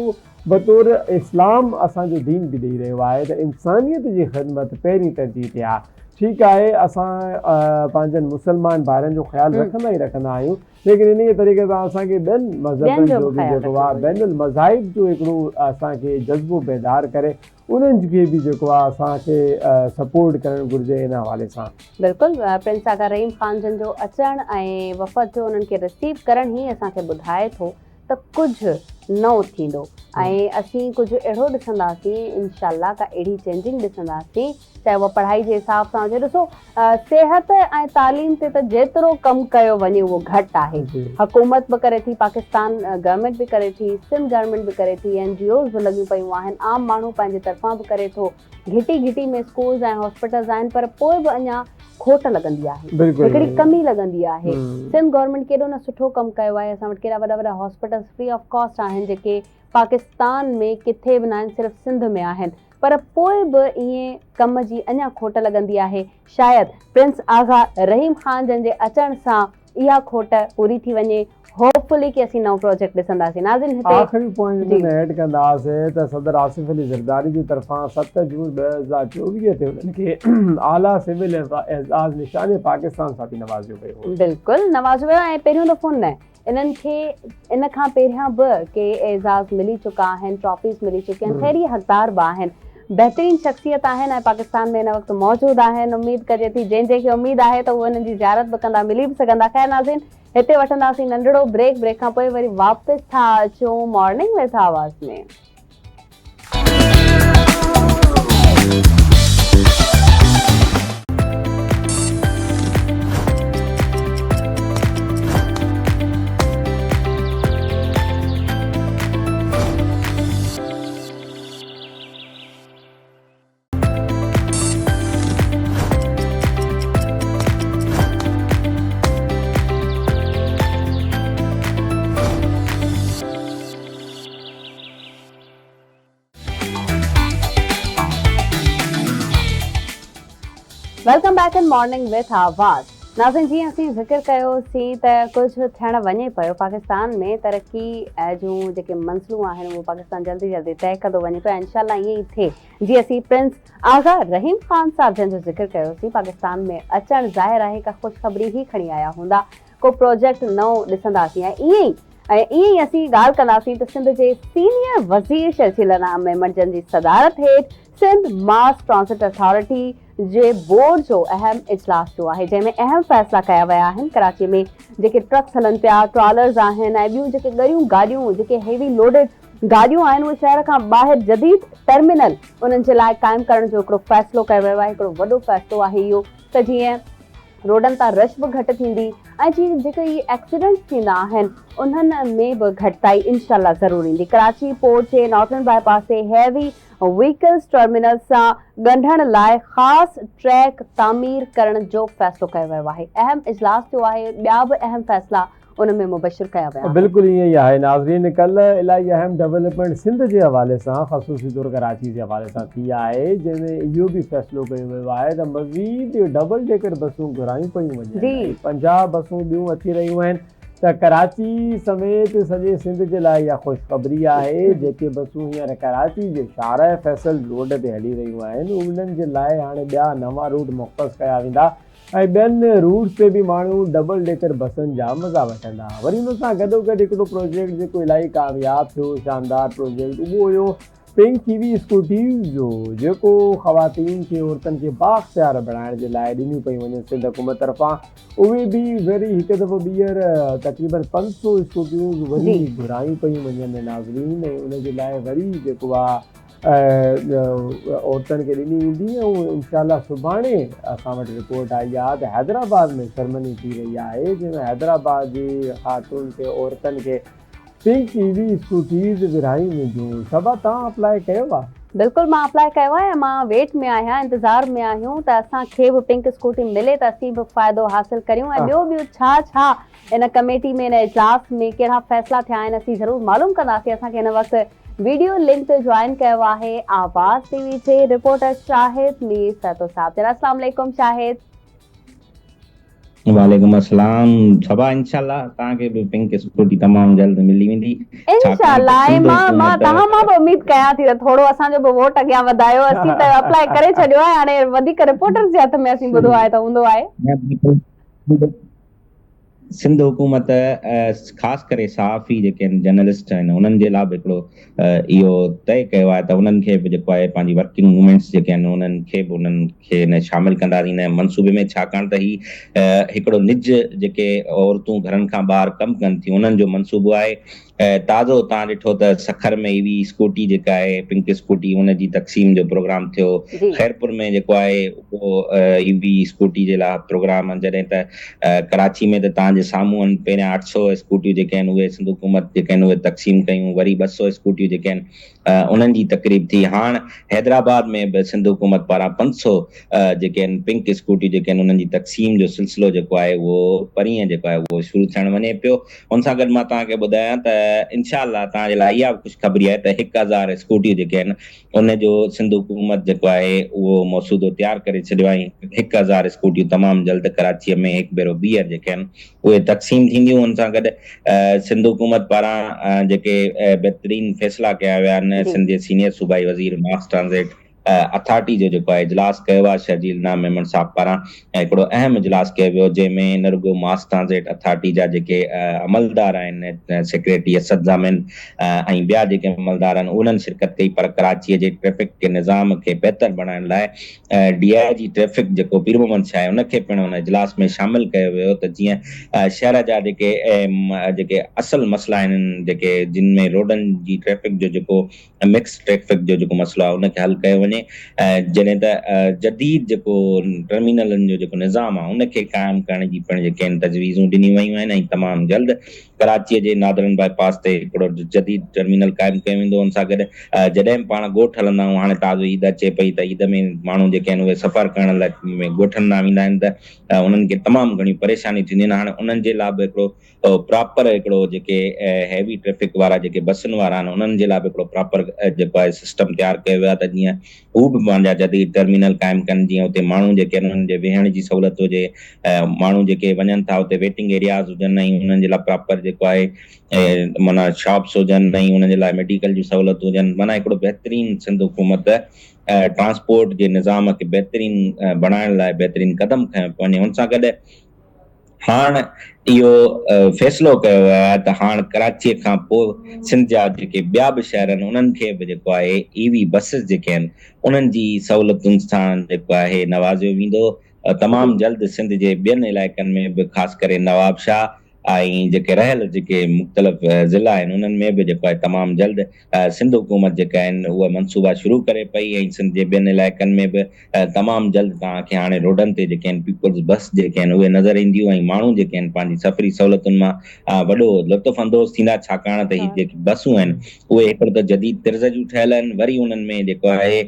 बतौर इस्लाम असांजो दीन बि ॾेई रहियो आहे त इंसानियत जी ख़िदमत पहिरीं तरजीह ते आहे। ठीकु आहे, असां पंहिंजनि मुस्लमान भाइरनि जो ख़्यालु रखंदा ई रखंदा आहियूं, लेकिन इन तरीक़े सां असांखे ॿियनि मज़हबनि जो बि जेको आहे, बैनुल मज़ाहिब जो हिकिड़ो असांखे जज़्बो बेदार करे उन्हनि खे बि जेको आहे असांखे सपोर्ट करणु घुरिजे। इन हवाले सां बिल्कुलु प्रिंस आगा रहीम ख़ान जन जो अचणु ऐं वफ़द जो उन्हनि खे रिसीव करणु ई असांखे ॿुधाए थो त कुझु नओं थींदो ऐं असीं कुझु अहिड़ो ॾिसंदासीं, इंशाअल्लाह का अहिड़ी चेंजिंग ॾिसंदासीं, चाहे उहा पढ़ाई जे हिसाब सां हुजे। ॾिसो सिहत ऐं तालीम ते त जेतिरो कमु कयो वञे उहो घटि आहे। हुकूमत बि करे थी, पाकिस्तान गवर्नमेंट बि करे थी, सिंध गवर्नमेंट बि करे थी, NGOs बि लॻियूं पियूं आहिनि, आम माण्हू पंहिंजे तरफ़ां बि करे थो, घिटी घिटी में स्कूल्स ऐं हॉस्पिटल्स आहिनि, पर पोइ बि अञा खोट लॻंदी आहे, हिकिड़ी कमी लॻंदी आहे। सिंध गवर्नमेंट केॾो न सुठो कमु कयो आहे, असां वटि केॾा वॾा वॾा हॉस्पिटल्स फ्री ऑफ कॉस्ट आहिनि जेके पाकिस्तान में किथे बि न आहिनि, सिर्फ़ु सिंध में आहिनि, पर पोइ बि ईअं कम जी अञा खोट लॻंदी आहे। शायदि प्रिंस आगा रहीम ख़ान जन जे अचण सां इहा खोट पूरी थी वञे। होपफुली कि असीं नओं प्रोजेक्ट ॾिसंदासीं। नाज़रीन हिते आख़िरी पॉइंट में ऐड कंदासीं त सदर आसिफ अली ज़रदारी जी तरफ़ां 7 जून 2024 ते उन्हनि खे आला सिविल एज़ाज़ निशान पाकिस्तान सां बि नवाज़ियो वियो। बिल्कुलु नवाज़ियो वियो ऐं पहिरियों दफ़ो न, इन्हनि खे इन खां पहिरियां बि के एज़ाज़ मिली चुका आहिनि, ट्रॉफीज़ मिली चुकियूं आहिनि, ख़ैरी हक़दार बि आहिनि, बहितरीन शख़्सियत आहिनि ऐं पाकिस्तान में हिन वक़्तु मौजूदु आहिनि। उमेद कजे थी जंहिंखे उमेद आहे त उहे हिननि जी ज़ियारत बि कंदा, मिली बि सघंदा। ख़ैर नाज़रीन, हिते वठंदासीं नंढड़ो ब्रेक खां पोइ वरी वापसि था अचूं मॉर्निंग विथ आवाज़ में। Welcome back in morning with आवाज़। नाज़रीन, जीअं असीं ज़िक्र कयोसीं त कुझु थियणु वञे पियो पाकिस्तान में, तरक़ी जूं जेके मंज़िलूं आहिनि उहो पाकिस्तान जल्दी जल्दी तय कंदो वञे पियो। इंशाअल्लाह ईअं ई थिए। जीअं असीं प्रिंस आगा रहीम ख़ान साहब जन जो ज़िक्र कयोसीं, पाकिस्तान में अचणु ज़ाहिर आहे का ख़ुशख़बरी ई खणी आया हूंदा, को प्रोजेक्ट नओं ॾिसंदासीं ऐं ईअं ई असीं ॻाल्हि कंदासीं त सिंध जे सीनियर वज़ीर शर्जील अहमद जन जी सदारत हेठि सिंध मास ट्रांसिट अथॉरिटी जे बोर्ड जो अहम इजलास जो आहे, जंहिंमें अहम फ़ैसिला कया विया आहिनि। कराची में जेके ट्रक्स हलनि पिया, ट्रॉलर्स आहिनि ऐं ॿियूं जेके ॻरियूं गाॾियूं, जेके हेवी लोडेड गाॾियूं आहिनि, उहे शहर खां ॿाहिरि जदीद टर्मिनल उन्हनि जे लाइ क़ाइमु करण जो हिकिड़ो फ़ैसिलो कयो वियो आहे। हिकिड़ो वॾो फ़ैसिलो आहे इहो त जीअं रोडनि तां रश बि घटि थींदी ऐं जीअं जेके इहे एक्सीडेंट थींदा आहिनि उन्हनि में बि घटिताई इंशाल्लाह ज़रूरु ईंदी। कराची पोर्ट जे नॉर्थन बाईपास ते हैवी व्हीकल्स टर्मिनल सां ॻंढण लाइ ख़ासि ट्रैक तामीर करण जो फ़ैसिलो कयो वियो आहे। अहम इजलास थियो आहे, ॿिया बि अहम फ़ैसिला उन में मुबशिर कया विया आहिनि। बिल्कुलु ईअं ई आहे नाज़रीन, कल्ह इलाही अहम डेवलपमेंट सिंध जे हवाले सां ख़ासि तौर कराची जे हवाले सां थी आहे, जंहिंमें इहो बि फ़ैसिलो कयो वियो आहे त मज़ीद डबल डेकर बसूं घुरायूं पयूं वञनि। 50 बसूं ॿियूं अची रहियूं आहिनि त कराची समेत सॼे सिंध जे लाइ इहा ख़ुशख़बरी आहे। जेके बसूं हींअर कराची जे शाहराह फैसल रोड ते हली रहियूं आहिनि उन्हनि जे लाइ हाणे ॿिया नवां रूट मुख़्तस कया वेंदा ऐं ॿियनि रूट्स ते बि माण्हू डबल डेकर बसनि जा मज़ा वठंदा। वरी हुन सां गॾोगॾु हिकिड़ो प्रोजेक्ट जेको इलाही कामयाबु थियो, शानदार प्रोजेक्ट, उहो हुयो पिंक ईवी स्कूटीज़ जो, जेको ख़वातीन खे औरतुनि खे बाख़्तियार बणाइण जे लाइ ॾिनियूं पयूं वञनि सिंध हुकूमत तरफ़ां। उहे बि वरी हिकु दफ़ो ॿीहर तक़रीबन 500 स्कूटियूं वरी घुरायूं पयूं वञनि नाज़रीन, ऐं उनजे लाइ वरी जेको आहे औरतुनि खे ॾिनी वेंदी। ऐं इंशाल्लाह सुभाणे असां वटि रिपोर्ट आई आहे त हैदराबाद में सेरेमनी थी रही आहे, जंहिंमें हैदराबाद जी ख़ातून खे औरतुनि खे पिंक ईवी स्कूटीज़ विरायूं वेंदियूं। सबा तव्हां अप्लाई कयो आहे? बिल्कुलु, मां अप्लाई कयो आहे। मां वेट में आहियां, इंतज़ार में आहियूं त असांखे बि पिंक स्कूटी मिले त असीं बि फ़ाइदो हासिलु करियूं। ऐं ॿियो छा छा इन कमेटी में, इन इजलास में कहिड़ा फ़ैसिला थिया आहिनि, असीं ज़रूरु मालूम कंदासीं। असांखे हिन वक़्तु वीडियो लिंक ते ज्वाइन कयो आहे आवाज़ टीवी जे रिपोर्टर शाहिद मीर सैतो साहब। अस्सलाम वालेकुम शाहिद। वालेकुम अस्सलाम। सबा इंशाल्लाह तव्हांखे बि पिंक स्कूटी तमामु जल्द मिली वेंदी इंशाल्लाह। ऐं मां तव्हां मां बि उमेद कयां थी त थोरो असांजो बि वोट अॻियां वधायो। असीं त अप्लाई करे छॾियो आहे, हाणे वधीक रिपोर्टर्स जे हथ में असीं ॿुधो आहे त हूंदो आहे। सिंध हुकूमत ख़ासि करे सहाफ़ी जेके आहिनि, जर्नलिस्ट आहिनि, उन्हनि जे लाइ बि हिकिड़ो इहो तय कयो आहे त उन्हनि खे बि जेको आहे पंहिंजी वर्किंग वूमेंट्स जेके आहिनि उन्हनि खे बि उन्हनि खे हिन शामिलु कंदासीं हिन मनसूबे में। छाकाणि त हीउ हिकिड़ो निज जेके औरतूं घरनि खां ॿाहिरि कमु कनि थियूं उन्हनि जो मनसूबो आहे। ताज़ो तव्हां ॾिठो त सखर में ईवी स्कूटी जेका आहे पिंक स्कूटी, उनजी तक़सीम जो प्रोग्राम थियो। ख़ैरपुर में जेको आहे उहो ईवी स्कूटी जे लाइ प्रोग्राम, जॾहिं त कराची में त तव्हांजे साम्हूं आहिनि पहिरियां 800 स्कूटियूं जेके आहिनि उहे सिंध हुकूमत जेके आहिनि उहे तक़सीम कयूं। वरी 200 स्कूटियूं जेके आहिनि उन्हनि जी तक़रीब थी। हाणे हैदराबाद में बि सिंध हुकूमत पारां 500 जेके आहिनि पिंक स्कूटियूं जेके आहिनि उन्हनि जी तक़सीम जो सिलसिलो जेको आहे उहो परीहं जेको आहे उहो शुरू थियणु वञे पियो। उन सां गॾु मां तव्हांखे ॿुधायां त इंशाल्लाह तव्हांजे लाइ इहा बि ख़ुशख़बरी आहे त 1000 स्कूटियूं जेके आहिनि उनजो सिंध हुकूमत जेको आहे उहो मसूदो तयारु करे छॾियो आहे। 1000 स्कूटियूं तमामु जल्द कराचीअ में हिकु भेरो ॿीहर जेके आहिनि उहे तक़सीम थींदियूं। उन सां गॾु सिंध हुकूमत पारां जेके बहितरीन फ़ैसिला कया विया आहिनि, सिंध जे सीनियर सूबाई वज़ीर मास ट्रांज़िट अथॉरिटी जो जेको आहे इजलास कयो आहे शर्जील नाम मेमन साहब पारां, ऐं हिकिड़ो अहम इजलास कयो वियो जंहिंमें न रुगो मास ट्रांज़िट अथॉरिटी जा जेके अमलदार आहिनि, सेक्रेटरी असद ज़ामिन ऐं ॿिया जेके अमलदार आहिनि उन्हनि शिरकत कई। पर कराचीअ जे ट्रैफ़िक के निज़ाम खे बहितर बणाइण लाइ DIG ट्रैफ़िक जेको पीर मोहम्मद शाह आहे उनखे पिणु हुन इजलास में शामिलु कयो वियो त जीअं शहर जा जेके असल मसइला आहिनि, जेके जिन में रोडनि जी ट्रैफ़िक जो जेको मिक्स ट्रैफ़िक जो जेको मसइलो आहे उनखे हल कयो वञे। जॾहिं त जदीद जेको टर्मिनलनि जो जेको निज़ाम आहे उनखे क़ाइमु करण जी पिणु जेके आहिनि तजवीज़ूं ॾिनियूं वयूं आहिनि। ऐं तमामु जल्द कराचीअ जे नादरन बाईपास ते हिकिड़ो जदीद टर्मिनल क़ाइमु कयो वेंदो। हुन सां गॾु जॾहिं पाण ॻोठ हलंदा आहियूं, हाणे ताज़ो ईद अचे पई त ईद में माण्हू जेके आहिनि उहे सफ़र करण लाइ ॻोठनि मां वेंदा आहिनि त उन्हनि खे तमामु घणियूं परेशानियूं थींदियूं आहिनि। हाणे उन्हनि जे लाइ बि हिकिड़ो प्रॉपर हिकिड़ो जेके हैवी ट्रैफ़िक वारा जेके बसियुनि वारा आहिनि उन्हनि जे लाइ बि हिकिड़ो प्रॉपर जेको आहे सिस्टम तयारु कयो वियो आहे त जीअं हू बि पंहिंजा जदीद टर्मिनल क़ाइमु कनि, जीअं हुते माण्हू जेके आहिनि उन्हनि जे वेहण जी सहूलियत हुजे, माण्हू जेके वञनि था हुते वेटिंग एरियाज़ हुजनि ऐं उन्हनि जे लाइ प्रॉपर जेको आहे माना शॉप्स हुजनि ऐं उन्हनि जे लाइ मेडिकल जी सहूलियत हुजनि। माना हिकिड़ो बहितरीनु सिंध हुकूमत ट्रांसपोर्ट जे निज़ाम खे बहितरीनु बणाइण लाइ बहितरीनु क़दम खयों वञे। हुन सां गॾु हाणे इहो फ़ैसिलो कयो वियो आहे त हाणे कराचीअ खां पोइ सिंध जा जेके ॿिया बि शहर आहिनि उन्हनि खे बि जेको आहे ईवी बसिस जेके आहिनि उन्हनि जी सहूलियतुनि सां जेको आहे नवाज़ियो वेंदो। तमामु जल्द सिंध जे ॿियनि इलाइक़नि में बि ख़ासि करे नवाबशाह ऐं जेके रहियल जेके मुख़्तलिफ़ ज़िला आहिनि उन्हनि में बि जेको आहे तमामु जल्द सिंध हुकूमत जेका आहिनि उहा मनसूबा शुरू करे पई ऐं सिंध जे ॿियनि इलाइक़नि में बि तमामु जल्द तव्हांखे हाणे रोडनि ते जेके आहिनि पीपल्स बस जेके आहिनि उहे नज़र ईंदियूं ऐं माण्हू जेके आहिनि पंहिंजी सफ़री सहूलियतुनि मां वॾो लुत्फ़ अंदोज़ थींदा छाकाणि त हीअ जेकी बसूं आहिनि उहे हिकिड़ो त जदीद तर्ज़ जूं ठहियल आहिनि वरी उन्हनि में जेको आहे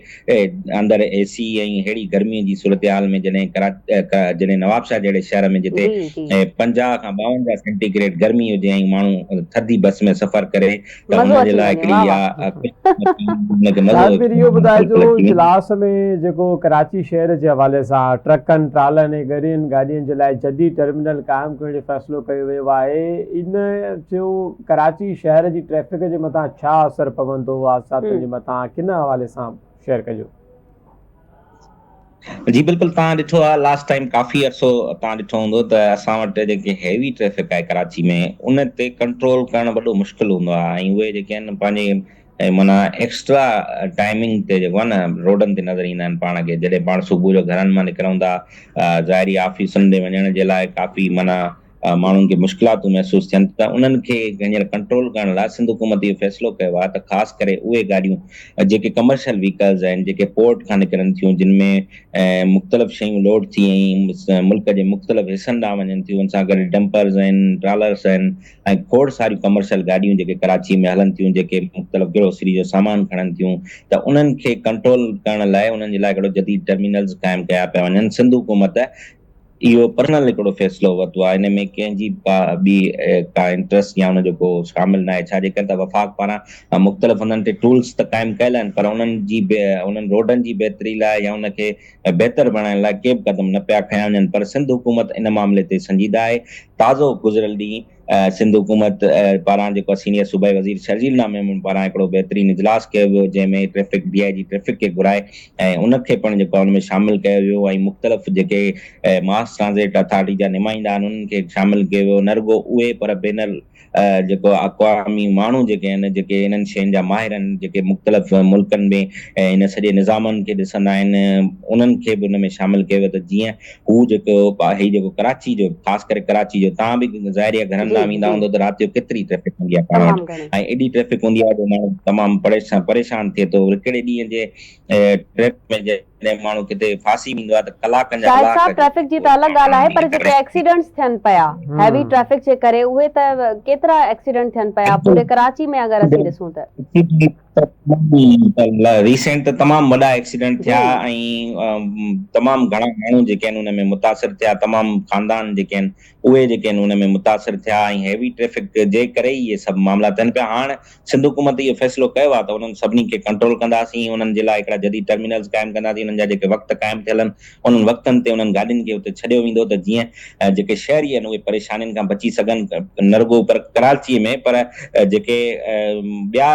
अंदरि AC ऐं अहिड़ी गर्मीअ जी सूरत हाल में जॾहिं नवाबशाह जहिड़े शहर में जिते 50 खां 52 सेंटीग्रेड गर्मी हुजे ऐं माण्हू थधी बस में सफ़र करे त मज़ो उन जे अची लाइ वञे, वाह हिकिड़ी जाबिर इहो ॿुधाइजो बिल्कुलु अची वेंदी। इजलास में जेको कराची शहर जे हवाले सां ट्रकनि ट्रालनि ऐं गाॾियुनि जे लाइ जदीद टर्मिनल क़ाइमु करण जो फ़ैसिलो कयो वियो आहे इन जो कराची शहर जी ट्रैफ़िक जे मथां छा असरु पवंदो हादसातुनि जे मथां किन हवाले सां शेयर कजो। जी बिल्कुलु तव्हां ॾिठो आहे लास्ट टाइम काफ़ी अरसो तव्हां ॾिठो हूंदो त असां वटि जेके हैवी ट्रैफ़िक आहे कराची में उन ते कंट्रोल करणु वॾो मुश्किल हूंदो आहे ऐं उहे जेके आहिनि पंहिंजे माना एक्स्ट्रा टाइमिंग ते जेको आहे न रोडनि ते नज़र ईंदा आहिनि पाण खे जॾहिं पाण सुबुह जो घरनि मां निकिरूं था ज़ाहिरी ऑफिसुनि ते वञण जे लाइ काफ़ी माना माण्हुनि खे मुश्किलातूं महसूसु थियनि त उन्हनि खे हींअर कंट्रोल करण लाइ सिंध हुकूमत इहो फ़ैसिलो कयो आहे त ख़ासि करे उहे गाॾियूं जेके कमर्शियल व्हीकल्स आहिनि जेके पोर्ट खां निकिरनि थियूं जिन में मुख़्तलिफ़ शयूं लोड थी ऐं मुल्क जे मुख़्तलिफ़ हिसनि ॾांहुं वञनि थियूं उन सां गॾु डंपर्स आहिनि ट्रालर्स आहिनि ऐं खोड़ सारियूं कमर्शियल गाॾियूं जेके कराची में हलनि थियूं जेके मुख़्तलिफ़ ग्रोसरी जो सामान खणनि थियूं त उन्हनि खे कंट्रोल करण लाइ उन्हनि जे लाइ हिकिड़ो जदीद टर्मिनल्स क़ाइमु कया पिया वञनि सिंध हुकूमत इहो पर्सनल हिकिड़ो फ़ैसिलो वरितो आहे इन में कंहिंजी का इंट्रस्ट या हुनजो को शामिल न आहे छाजे करे त वफ़ाक़ पारां मुख़्तलिफ़ हुननि ते टूल्स त क़ाइमु कयल आहिनि पर उन्हनि रोडनि जी बहितरी लाइ या उनखे बहितर बणाइण लाइ के बि क़दम न पिया खयां वञनि पर सिंध हुकूमत इन मामले ते संजीदा आहे ताज़ो गुज़िरियल ॾींहुं सिंध हुकूमत पारां जेको सीनियर सूबाई वज़ीर शर्जील नामे पारां हिकिड़ो बहितरीनु इजलास कयो वियो जंहिंमें DIG ट्रैफ़िक खे घुराए ऐं उनखे पिणु जेको आहे हुन में शामिलु कयो वियो ऐं मुख़्तलिफ़ जेके मास ट्रांज़िट अथॉरिटी जा नुमाइंदा आहिनि उन्हनि खे शामिलु कयो वियो न रुॻो उहे पर बैनल जेको अक़वामी माण्हू जेके आहिनि जेके इन्हनि शयुनि जा माहिर आहिनि जेके मुख़्तलिफ़ मुल्कनि में इन सॼे निज़ामनि खे ॾिसंदा आहिनि उन्हनि खे बि उन में शामिलु कयो वियो त जीअं हू जेको कराची जो ख़ासि करे कराची जो तव्हां बि ज़ाहिर घरनि जी ॾांहुं वेंदा जी हूंदो त राति जो केतिरी ट्रैफ़िक हूंदी आहे पाण तमामु वटि घणी ऐं एॾी ट्रैफ़िक हूंदी आहे जो माण्हू तमामु परेशान थिए थो हिकिड़े ॾींहं जे ट्रिप में जॾहिं माण्हू किथे फासी वेंदो आहे त कलाकनि जा शाहिद कलाक साहब ट्रैफिक जी त अलॻि ॻाल्हि आहे पर जेके एक्सीडेंट्स थियनि पिया हैवी ट्रैफिक जे करे उहे त केतिरा एक्सीडेंट थियनि पिया पूरे कराची में अगरि असीं ॾिसूं त रीसेंट त तमामु वॾा एक्सीडेंट जी थिया ऐं तमामु घणा माण्हू जेके आहिनि उन में मुतासिर थिया तमामु ख़ानदान जेके आहिनि उहे जेके आहिनि उन में मुतासिर थिया ऐं हैवी ट्रैफ़िक जे करे ई इहे सभु मामला थियनि पिया हाणे सिंध हुकूमत इहो फ़ैसिलो कयो आहे त उन्हनि सभिनी खे कंट्रोल कंदासीं उन्हनि जे लाइ हिकिड़ा जदीद टर्मिनल्स क़ाइमु कंदासीं उन्हनि जा जेके वक़्त क़ाइमु थियल आहिनि उन्हनि वक़्तनि ते उन्हनि गाॾियुनि खे उते छॾियो वेंदो त जीअं जेके शहरी आहिनि उहे परेशानियुनि खां बची सघनि न रुॻो पर कराचीअ में पर जेके ॿिया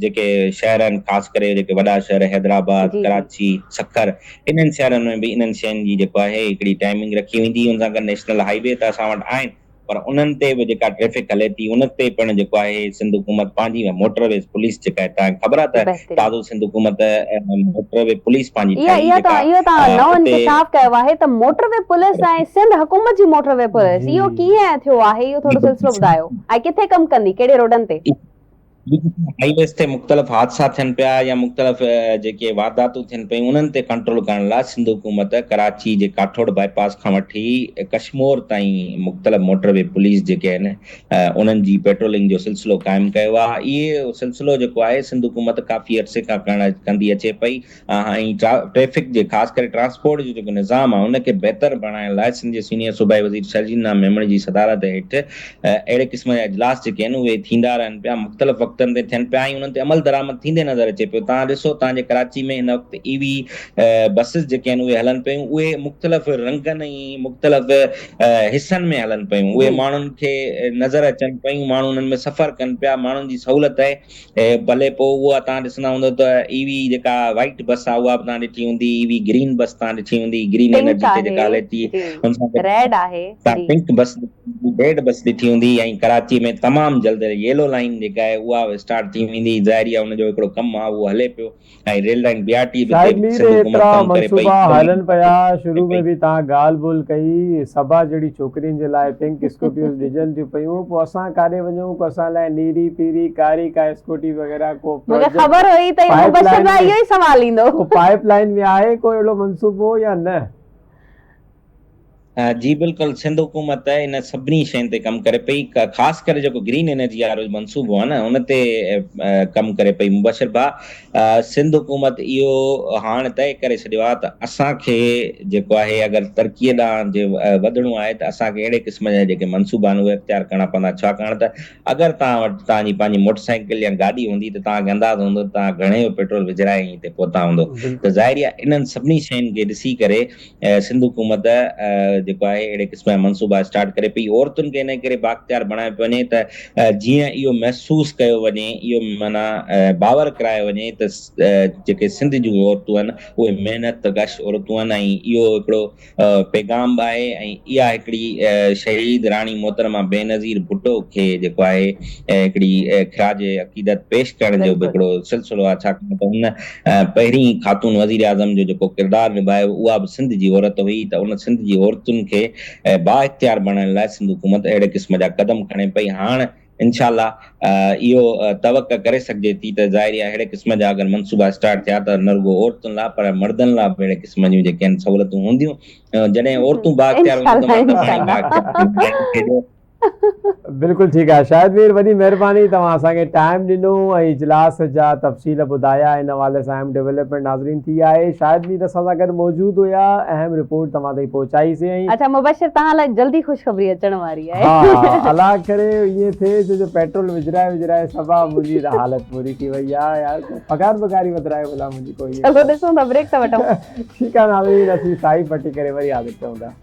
जेके शहर आहिनि ख़ासि करे जेके वॾा शहर हैदराबाद जी जी कराची सखर इन्हनि शहरनि में बि इन्हनि शयुनि जी जेको आहे हिकिड़ी टाइमिंग रखी वेंदी हुन सां गॾु नेशनल हाईवे त असां वटि आहिनि पर उन्हनि ते बि जेका ट्रैफ़िक हले थी उन ते पिणु जेको आहे सिंध हुकूमत पंहिंजी मोटरवेज़ पुलिस जेका आहे तव्हांखे ख़बर आहे त बहितरीन ताज़ो सिंध हुकूमत मोटरवे पुलिस पंहिंजी इहो ठाही इहो जेका इहो तव्हां नओं उते इंकिशाफ कयो आहे त मोटरवे पुलिस ऐं सिंध हुकूमत जी मोटरवे पुलिस इहो कीअं थियो आहे इहो थोरो सिलसिलो ॿुधायो ऐं किथे कमु कंदी कहिड़े रोडनि ते हाईवेज़ ते मुख़्तलिफ़ हादसा थियनि पिया या मुख़्तलिफ़ जेके वारदातूं थियनि पियूं उन्हनि ते कंट्रोल करण लाइ सिंध हुकूमत कराची जे काठोड़ बाईपास खां वठी कश्मीर ताईं मुख़्तलिफ़ मोटरवे पुलिस जेके आहिनि उन्हनि जी पेट्रोलिंग जो सिलसिलो क़ाइमु कयो आहे इहो सिलसिलो जेको आहे सिंध हुकूमत काफ़ी अरसे खां कंदी अचे पई ऐं ट्रैफ़िक जे ख़ासि करे ट्रांसपोर्ट जो जेको निज़ाम आहे उनखे बहितर बणाइण लाइ सिंध जे सीनियर सूबाई वज़ीर शर्जील मेमण जी सदारत हेठि अहिड़े क़िस्म जा इजलास जेके आहिनि उहे थींदा रहनि पिया मुख़्तलिफ़ वक़्तनि ते थियनि पिया ऐं उन्हनि ते अमल दरामद थींदे नज़र अचे पियो तव्हां ॾिसो तव्हांजे कराची में हिन वक़्तु EV बसिस जेके आहिनि उहे हलनि पियूं उहे मुख़्तलिफ़ रंगनि ऐं मुख़्तलिफ़ हिसनि में हलनि पियूं उहे माण्हुनि खे नज़र अचनि पियूं माण्हू उन्हनि में सफ़र कनि पिया माण्हुनि जी सहूलियत आहे भले पोइ उहा तव्हां ॾिसंदा हूंदव त EV जेका वाइट बस आहे उहा बि तव्हां ॾिठी हूंदी EV ग्रीन बस तव्हां ॾिठी हूंदी ग्रीन पिंक एनर्जी ते जेका आहे हले थी जी हुन सां गॾु रेड आहे तव्हां जी पिंक बस डेढ़ बस ॾिठी हूंदी ऐं कराची में तमामु जल्द येलो लाइन जेका आहे उहा स्टार्ट थी वेंदी। ज़ाहिर आहे हुनजो हिकिड़ो कमु आहे उहो हले पियो ऐं रेल लाइन BRT बि शायद ते मीर सिंध हुकूमत एतिरा कमु करे पई। मनसूबा हलन पिया, शुरू में भी तव्हां ॻाल्हि ॿोल कई सभा जहिड़ी छोकिरियुनि जे लाइ पिंक स्कूटियूं ॾिजनि थियूं पियूं, पोइ असां काॾे वञूं को असां लाइ नीरी पीरी कारी का स्कूटी वग़ैरह को मूंखे ख़बर हुई त मुबशर भाई इहो ई सवाल ईंदो। पाइप लाइन में आहे को अहिड़ो मनसूबो या न? जी बिल्कुलु, सिंध हुकूमत इन सभिनी शयुनि ते कमु करे पई, ख़ासि करे जेको ग्रीन एनर्जी वारो मनसूबो आहे न उन ते कमु करे पई। मुबशर भाउ, सिंध हुकूमत इहो हाणे तय करे छॾियो आहे त असांखे जेको आहे अगरि तरक़ीअ ॾांहुं जे वधणो आहे त असांखे अहिड़े क़िस्म जा जेके मनसूबा आहिनि उहे इख़्तियार करणा पवंदा। छाकाणि त अगरि तव्हां वटि तव्हांजी पंहिंजी मोटरसाइकिल या गाॾी हूंदी त तव्हांखे अंदाज़ हूंदो तव्हां घणे जो पेट्रोल विझराए हिते पहुता हूंदो। त ज़ाहिर आहे इन्हनि सभिनी शयुनि खे ॾिसी करे सिंध हुकूमत जेको आहे अहिड़े क़िस्म जा मनसूबा स्टार्ट करे पई। औरतुनि खे इन करे बाख़्तियार बणाए पियो वञे त जीअं इहो महसूसु कयो वञे, इहो माना बावर करायो वञे त जेके सिंध जूं औरतूं आहिनि उहे महिनत कश औरतूं आहिनि ऐं इहो हिकिड़ो पैगाम बि आहे। ऐं इहा हिकिड़ी शहीद राणी मोहतरमा बेनज़ीर भुट्टो खे जेको आहे हिकिड़ी ख़िराज अक़ीदत पेश करण जो बि हिकिड़ो सिलसिलो आहे। छाकाणि त हुन पहिरीं ख़ातून वज़ीर आज़म जो जेको किरदारु निभायो उहा बि सिंध जी औरत हुई, त उन सिंध जी औरतुनि खे बाइख़्तियार बणाइण लाइ सिंध हुकूमत अहिड़े क़िस्म जा क़दम खणे पई। हाणे इंशाअल्लाह इहो तवक़ करे सघिजे थी त ज़ाहिर आहे अहिड़े क़िस्म जा अगरि मनसूबा स्टार्ट थिया त न रुॻो औरतुनि लाइ पर मर्दनि लाइ बि अहिड़े क़िस्म जूं जेके आहिनि सहूलियतूं हूंदियूं। जॾहिं औरतूं बाइख़्तियार हूंदियूं त मर्द पाण बाइख़्तियार। बिल्कुलु ठीकु आहे शाहिद वॾी महिरबानी, तव्हां असांखे टाइम ॾिनो ऐं इजलास जा तफ़सील ॿुधाया। इन हवाले सां अहम डेवलपमेंट नाज़रीन थी आहे। शाहिद मीर असां सां गॾु मौजूदु हुया, अहम रिपोर्ट तव्हां ताईं पहुचाईसीं। अच्छा मुबशर, तव्हां लाइ जल्दी ख़ुशख़बरी अचण वारी आहे। हा, अलाह करे ईअं थिए जो पेट्रोल विझराए सभा मुंहिंजी त हालत पूरी थी वई आहे यार। पगार वधारे भला मुंहिंजी कोई। चलो ॾिसूं था, ब्रेक था वठूं। ठीकु आहे नाज़रीन, असीं साई पटी करे वरी आदत कयूं था।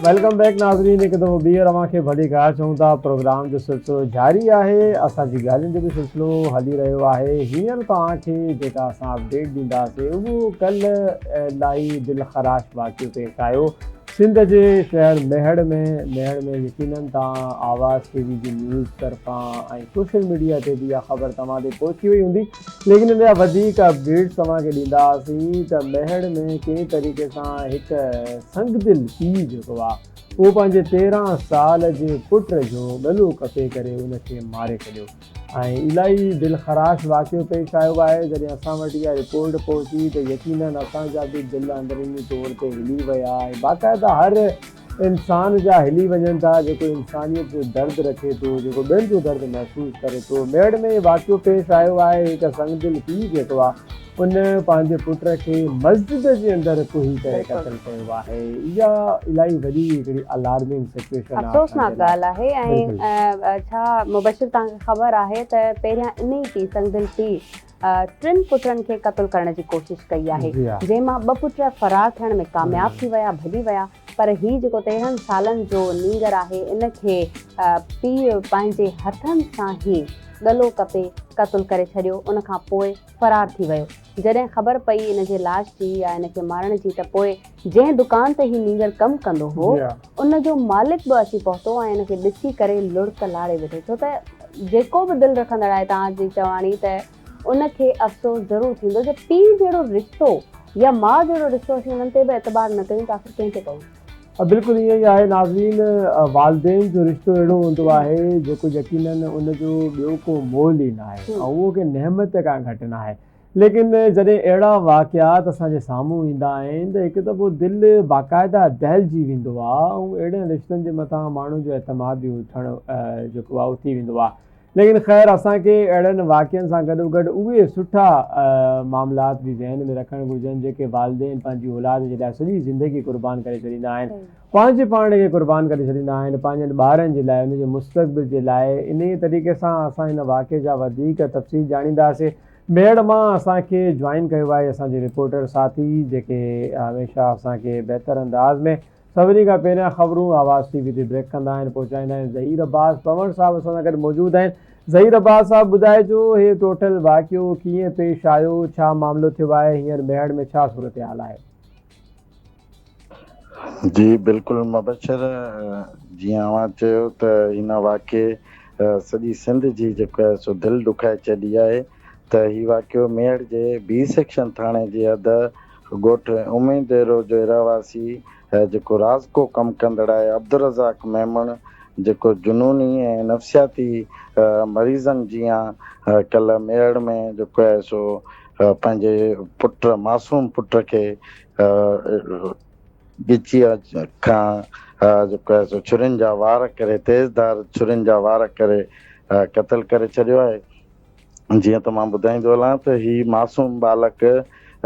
वेलकम बैक नाज़रीन, हिकु दफ़ो ॿीहर अव्हांखे भली ॻाल्हि चऊं था। प्रोग्राम जो सिलसिलो जारी आहे, असांजी ॻाल्हियुनि जो बि सिलसिलो हली रहियो आहे। हींअर तव्हांखे जेका असां अपडेट ॾींदासीं उहो कल्ह इलाही दिलि ख़राश वाक़ियो पेश आयो सिंध जे शहर मेहड़ में यकीनन तव्हां आवाज़ TV जी न्यूज़ तरफ़ां ऐं सोशल मीडिया ते बि इहा ख़बर तव्हां ते पहुची वई हूंदी, लेकिन इन जा वधीक अपडेट्स तव्हांखे ॾींदासीं त मेहड़ में कंहिं तरीक़े सां हिकु संगदिल पीउ जेको आहे उहो पंहिंजे 13 साल जे पुट जो गलो कपे करे उनखे मारे छॾियो। ऐं इलाही दिलि ख़राश वाक़ियो पेश आयो आहे। जॾहिं असां वटि इहा रिपोर्ट पहुची त यकीनन असांजा बि दिलि अंदरूनी तौर ते हिली विया ऐं बाक़ाइदा हर इंसान जा हिली वञनि था जेको इंसानियत जो दर्द रखे थो, जेको ॿियनि जो दर्द महसूसु करे थो। मेड़ में वाक़ियो पेश आयो आहे, हिकु संगदिल पीउ जेको आहे उन पंहिंजे पुट खे मस्जिद जे अंदरि कुही करे क़तल कयो आहे। इहा इलाही वॾी हिकिड़ी अलार्मिंग सिचुएशन आहे, अफ़सोसनाक ॻाल्हि आहे। ऐं छा मुबशर तव्हांखे ख़बर आहे त पहिरियां इन ई पीउ संगदिल पीउ 3 पुटनि खे क़तल करण जी कोशिशि कई आहे, जंहिंमां 2 पुट फरार थियण में कामयाबु थी विया, भॼी विया। पर हीउ जेको 13 सालनि जो नींगर आहे इनखे पीउ पंहिंजे हथनि सां ई गलो कपे क़तल करे छॾियो, उनखां पोइ फरार थी वियो। जॾहिं ख़बर पई इनजे लाश जी या इनखे मारण जी त पोइ जंहिं दुकान ते ही नींगर कमु कंदो हो उनजो मालिक बि अची पहुतो ऐं इनखे ॾिसी करे लुड़क लाड़े वेठो। छो त जेको बि दिलि रखंदड़ आहे तव्हांजी चवाणी त उनखे अफ़सोस ज़रूरु थींदो जो पीउ जहिड़ो रिश्तो या माउ जहिड़ो रिश्तो असीं उन्हनि ते बि एतबार न कयूं त आख़िर कंहिंखे कयूं। बिल्कुलु ईअं ई आहे नाज़रीन, वालदेन जो रिश्तो अहिड़ो हूंदो आहे जेको यकीनन उनजो ॿियो को मोल ई न आहे ऐं उहो के नेमत खां घटि न आहे। लेकिन जॾहिं अहिड़ा वाक़ियात असांजे साम्हूं ईंदा आहिनि त हिकु दफ़ो दिलि बाक़ाइदा दहिलजी वेंदो आहे ऐं अहिड़े रिश्तनि जे मथां माण्हू जो एतमाद बि उथणु जेको आहे उथी वेंदो आहे। लेकिन ख़ैर असांखे अहिड़नि वाक़िअनि सां गॾोगॾु उहे सुठा मामलात बि ज़हन में रखणु घुरिजनि जेके वालिदेन पंहिंजी औलाद जे लाइ सॼी ज़िंदगी क़ुर्बान करे छॾींदा आहिनि, पंहिंजे पाण खे क़ुर्बान करे छॾींदा आहिनि पंहिंजनि ॿारनि जे लाइ, उनजे मुस्तक़बिल जे लाइ। इन तरीक़े सां असां हिन वाक़े जा वधीक तफ़सील ॼाणींदासीं। मेड़ मां असांखे जॉइन कयो आहे असांजे रिपोर्टर साथी जेके हमेशह असांखे बहितर अंदाज़ में सभिनी खां पहिरियां ख़बरूं आवाज़ टीवी ते ब्रेक कंदा आहिनि, पहुचाईंदा आहिनि। ज़हीर अब्बास पवन साहब असां सां गॾु मौजूदु आहिनि। ज़हीर अब्बास साहब ॿुधाइजो हे टोटल वाक़ियो कीअं पेश आयो, छा मामिलो थियो आहे, हींअर मेहड़ में छा सूरत हाल आहे? जी बिल्कुलु मुबशर, जीअं अवां चयो त हिन वाक़े सॼी सिंध जी जेको आहे सो दिलि ॾुखाए छॾी आहे त हीउ वाक़ियो मेहड़ जे बी सेक्शन थाणे जे हद ॻोठ उमेदरो जो रहवासी जेको राज़को कमु कंदड़ आहे अब्दुल रज़ाक मेमण, जेको जुनूनी ऐं नफ़्सियाती मरीज़नि जीअं कल्ह मेहड़ में जेको आहे सो पंहिंजे पुट मासूम पुट खे गिचीअ खां जेको आहे सो छुरियुनि जा वार करे, तेज़धार छुरियुनि जा वार करे क़तल करे छॾियो आहे। जीअं त मां ॿुधाईंदो हलां त हीउ मासूम बालक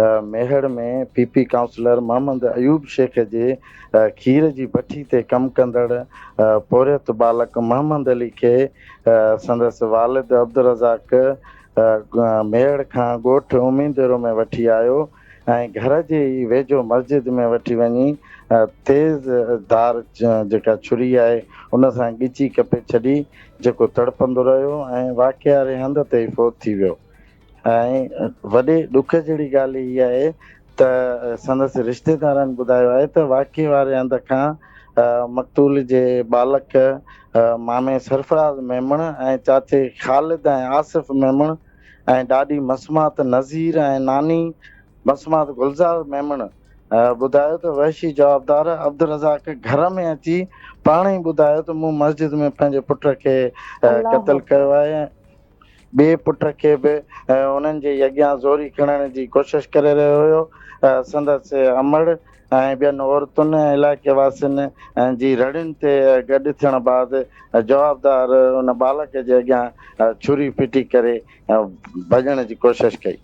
मेहड़ में पीपी काउंसलर मोहम्मद अयूब शेख जे खीर जी भट्टी ते कमु कंदड़ पोरियत बालक मोहम्मद अली खे संदसि वालिद अब्दुल रज़ाक मेहड़ खां ॻोठ उमेदरो में वठी आयो ऐं घर जे ई वेझो मस्जिद में वठी वञी तेज़ धार जेका छुरी आहे उन सां ॻिची कपे छॾी, जेको तड़पंदो रहियो ऐं वाक़े वारे हंध ते ई फ़ौत थी वियो। ऐं वॾे ॾुख जहिड़ी ॻाल्हि इहा आहे त संदसि रिश्तेदारनि ॿुधायो आहे त वाक़े वारे हंध खां मक़तूल जे बालक मामे सरफराज़ मेमण ऐं चाचे ख़ालिद ऐं आसिफ़ मेमण ऐं ॾाॾी मसमात नज़ीर ऐं नानी मसमात गुलज़ार मेमण ॿुधायो त वहशी जवाबदार अब्दुल रज़ाक घर में अची पाण ई ॿुधायो त मूं मस्जिद में पंहिंजे पुट खे क़तल कयो आहे। ॿिए पुट खे बि उन्हनि जे अॻियां ज़ोरी खणण जी कोशिशि करे रहियो हुयो। संदसि अमड़ ऐं ॿियनि औरतुनि इलाइक़े वासियुनि जी रड़ियुनि ते गॾु थियण बाद जवाबदार उन बालक जे अॻियां छुरी फिटी करे भॼण जी कोशिशि कई।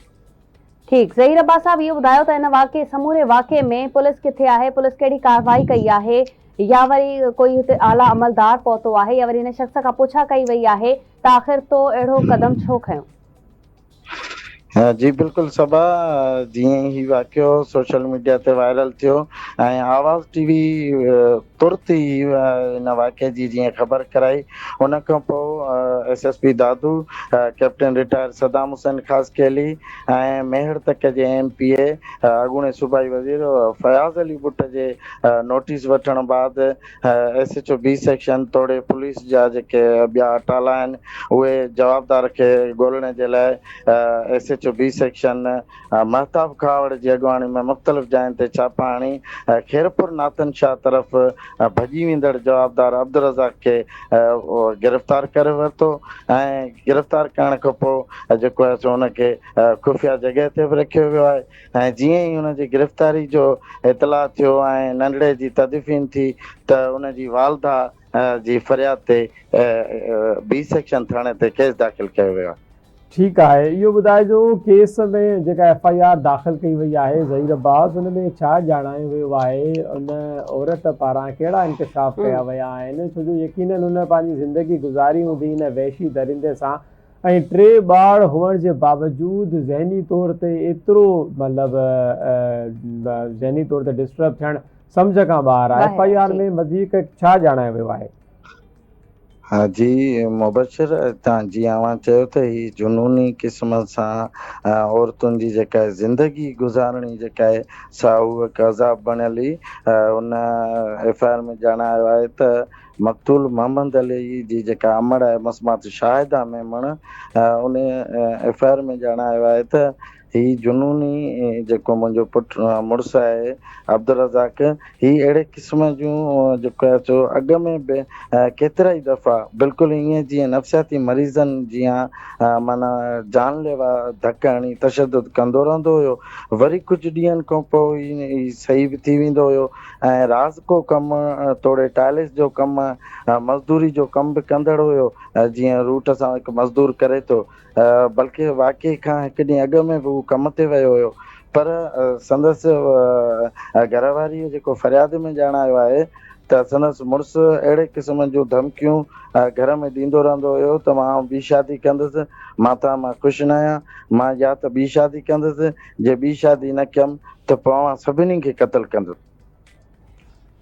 ठीक, ज़हीर अब्बास साहब इहो ॿुधायो त हिन वाक़े समूरे वाक़े में पुलिस किथे आहे, पुलिस कहिड़ी कार्रवाई कई आहे, या वरी कोई हिते आला अमलदार पहुतो आहे, या वरी हिन शख़्स खां पुछा कई वई आहे त आख़िर तो अहिड़ो कदम छो खयों? जी बिल्कुलु सबा, जीअं ही वाक़ियो सोशल मीडिया ते वायरल थियो ऐं आवाज़ टीवी तुर्त ई हिन वाक़े जी जीअं ख़बर कराई, उन खां पोइ SSP दादू, कैप्टन रिटायर सदाम हुसैन ख़ासि केली ऐं मेहड़ तक जे MPA अॻूणे सूबाई वज़ीर फयाज़ अली बुट जे नोटिस वठण बाद SHO B सेक्शन तोड़े पुलिस जा जेके ॿिया अटाला आहिनि उहे जवाबदार खे ॻोल्हण जे लाइ SHO B सेक्शन महताब खावड़ जी अॻुवाणी में मुख़्तलिफ़ जायुनि ते छापा हणी खेरपुर नातन शाह तरफ़ भॼी वेंदड़ जवाबदार अब्दुल रज़ाक खे गिरफ़्तार करे वरितो ऐं गिरफ़्तार करण खां पोइ जेको आहे सो हुनखे खुफ़िया जॻह ते बि रखियो वियो आहे। ऐं जीअं ई हुनजी गिरफ़्तारी जो इतला थियो ऐं नंढड़े जी तदफ़ीन थी त उनजी वालदा जी फरियाद ते B सेक्शन थाणे ते केस दाख़िल कयो वियो आहे। ठीकु आहे, इहो ॿुधाइजो केस में जेका FIR दाख़िल कई वई आहे ज़हीर अब्बास, हुन में छा ॼाणायो वियो आहे, उन औरत पारां कहिड़ा इंकशाफ कया विया आहिनि, छो जो यकीनन हुन पंहिंजी ज़िंदगी गुज़ारी हूंदी हिन वहशी दरिंदे सां ऐं 3 ॿार हुअण जे बावजूदि ज़हनी तौर ते एतिरो मतिलबु ज़हनी तौर ते डिस्टर्ब थियणु सम्झ खां ॿाहिरि आहे। FIR में वधीक छा ॼाणायो वियो आहे? हाँ जी मुबशर, तव्हां जीअं अवां चयो त हीअ जुनूनी क़िस्म सां औरतुनि जी जेका ज़िंदगी गुज़ारणी जेका आहे सा उहा अज़ाब बणियल हुई। उन FIR में ॼाणायो आहे त मक़तूल मोहम्मद अली जी जेका अमड़ आहे मसमात शाहिदा मेमण, उन FIR में ॼाणायो आहे त ही जुनूनी जेको मुंहिंजो पुटु मुड़ुसु आहे अब्दुल रज़ाक, ही अहिड़े क़िस्म जूं जेको आहे सो अॻ में बि केतिरा ई दफ़ा बिल्कुलु ईअं जीअं नफ़्सियाती मरीज़नि जीअं माना जानलेवा धक हणी तशदुद कंदो रहंदो हुयो, वरी कुझु ॾींहंनि खां पोइ ही सही बि थी वेंदो हुयो ऐं राज़ को कमु तोड़े टाइल्स जो कमु मज़दूरी जो कमु बि कंदड़ हुयो, जीअं रूट सां हिकु मज़दूर करे थो, बल्कि वाक़ई खां हिकु ॾींहुं अॻ में बि हू कम ते वियो हुयो। पर संदसि घरवारी जेको फ़रियाद में ॼाणायो आहे त संदसि मुड़ुसु अहिड़े क़िस्म जूं धमकियूं घर में ॾींदो रहंदो हुयो त मां ॿी शादी कंदुसि, मां ख़ुशि न आहियां, मां या त ॿी शादी कंदुसि, जे ॿी शादी न कयमि त पोइ सभिनी खे क़तल कंदुसि।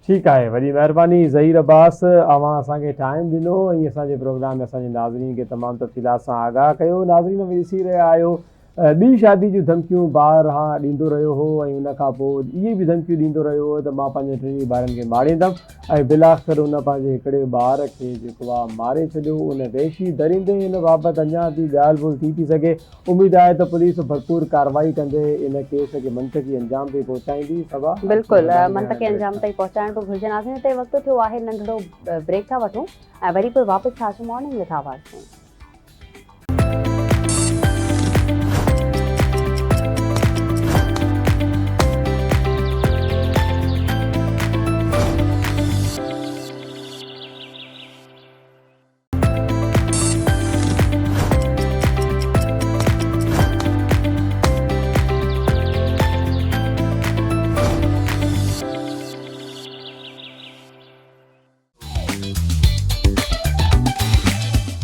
ठीकु आहे, वॾी महिरबानी ज़हीर अब्बास, अवां असांखे टाइम ॾिनो ऐं असांजे प्रोग्राम में असांजे नाज़रीन खे तमामु तफ़सीलात सां आगाह कयो। नाज़रीन में ॾिसी रहिया आहियो ॿी शादी जूं धमकियूं ॿार ॾींदो रहियो हो ऐं उन खां पोइ इहे बि धमकियूं ॾींदो रहियो हो त मां पंहिंजे टिनी ॿारनि खे मारींदुमि ऐं बिलाख़िर उन पंहिंजे हिकिड़े ॿार खे जेको आहे मारे छॾियो। उन वेशी दरींदे इन बाबति अञा बि ॻाल्हि ॿोल्हि थी सघे। उमेदु आहे त पुलिस भरपूर कार्रवाई कंदे इन केस खे मंतकी अंजाम ते पहुचाईंदी। सभा बिल्कुलु मंतकी अंजाम ताईं पहुचाइण बि घुरिजे। नाज़रीन हिते वक़्तु थियो आहे नंढड़ो ब्रेक था वठूं ऐं वरी पोइ वापसि छा मॉर्निंग विथ आवाज़ में।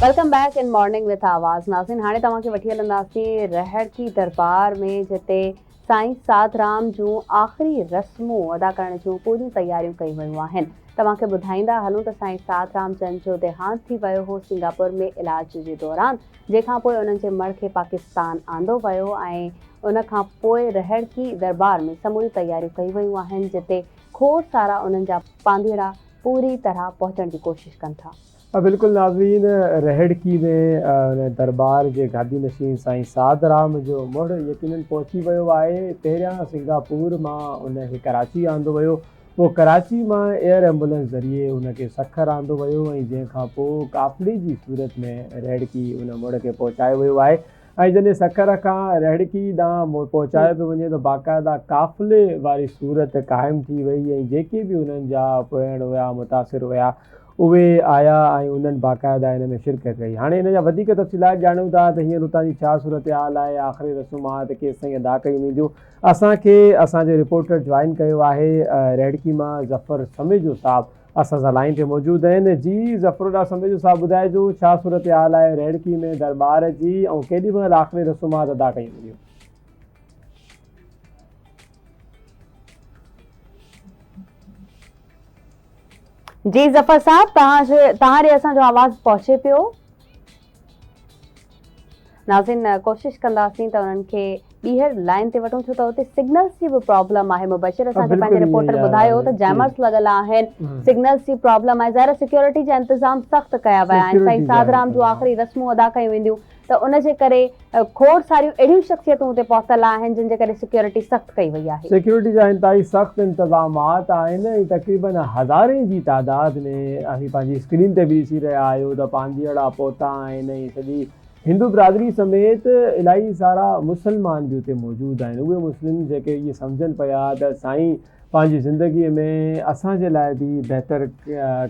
Welcome back in morning with आवाज़। नाज़रीन हाणे तव्हांखे वठी हलंदासीं रहड़ की दरबार में, जिते साईं साधराम जूं आख़िरी रस्मूं अदा करण जूं पूरियूं तयारियूं कयूं वयूं आहिनि। तव्हांखे ॿुधाईंदा हलूं त साईं साधराम चंद जो देहांत थी वियो हो सिंगापुर में इलाज जे दौरान, जंहिंखां पोइ उन्हनि जे मढ़ खे पाकिस्तान आंदो वियो ऐं उन खां पोइ रहड़ की दरबार में समूरियूं तयारियूं कयूं वयूं आहिनि, जिते खोड़ सारा उन्हनि जा पांधीड़ा पूरी तरह पहुचण जी कोशिशि कनि था। बिल्कुलु नाज़रीन, रहड़की में दरबार जे गादी नशीन साईं साधराम जो मुड़ यकीनन पहुची वियो आहे। पहिरियां सिंगापुर मां उनखे कराची आंदो वियो, पोइ कराची मां एयर एम्बुलेंस ज़रिए उनखे सखर आंदो वियो ऐं जंहिंखां पोइ काफ़िले जी सूरत में रहड़की उन मुड़ खे पहुचायो वियो आहे। ऐं जॾहिं सखर खां रहड़की ॾांहुं पहुचायो पियो वञे त बाक़ाइदा काफ़िले वारी सूरत क़ाइमु थी वई ऐं जेके बि उन्हनि जा पोयण हुया मुतासिर हुया उहे आया ऐं उन्हनि बाक़ाइदा हिन में शिरकत कई। हाणे हिन जा वधीक तफ़सीलात ॼाणूं था त हींअर हुतां जी छा सूरत हाल आहे, आख़िरी रसूमात केसि ताईं अदा कयूं वेंदियूं। असांखे असांजे रिपोर्टर जॉइन कयो आहे रहड़की मां ज़फ़र समेजो साहब असां सां लाइन ते मौजूदु आहिनि। जी ज़फ़रुल्लाह समेजो साहब, ॿुधाइजो छा सूरत हाल आहे रहड़की में दरबार जी ऐं केॾी महिल आख़िरी रसूमात अदा कयूं वेंदियूं? जी ज़फ़र साहब, तव्हां ॾे असांजो आवाज़ पहुचे पियो? नाज़रीन कोशिशि कंदासीं त उन्हनि खे ॿीहर लाइन ते वठूं, छो त हुते सिग्नल्स जी बि प्रॉब्लम आहे। मुबशिर असांखे पंहिंजे रिपोर्टर ॿुधायो त जैमर्स लॻल आहिनि, सिग्नल्स जी प्रॉब्लम आहे। ज़ाहिर सिक्योरिटी जा इंतज़ाम सख़्तु कया विया आहिनि। साईं साधराम जूं आख़िरी रस्मूं अदा कयूं वेंदियूं त उनजे करे खोड़ सारियूं अहिड़ियूं शख़्सियतूं हुते पहुतल आहिनि जिन जे करे सिक्योरिटी सख़्तु कई वई आहे। सिक्योरिटी जा इंतहाई सख़्तु इंतज़ामात आहिनि ऐं तक़रीबन हज़ारे जी तादाद में असीं पंहिंजी स्क्रीन ते बि ॾिसी रहिया आहियूं त पांधीड़ा पहुता आहिनि ऐं सॼी हिंदू बिरादरी समेत इलाही सारा मुस्लमान बि हुते मौजूदु आहिनि। उहे मुस्लिम जेके इहे सम्झनि पिया त साईं पंहिंजी ज़िंदगीअ में असांजे लाइ बि बहितर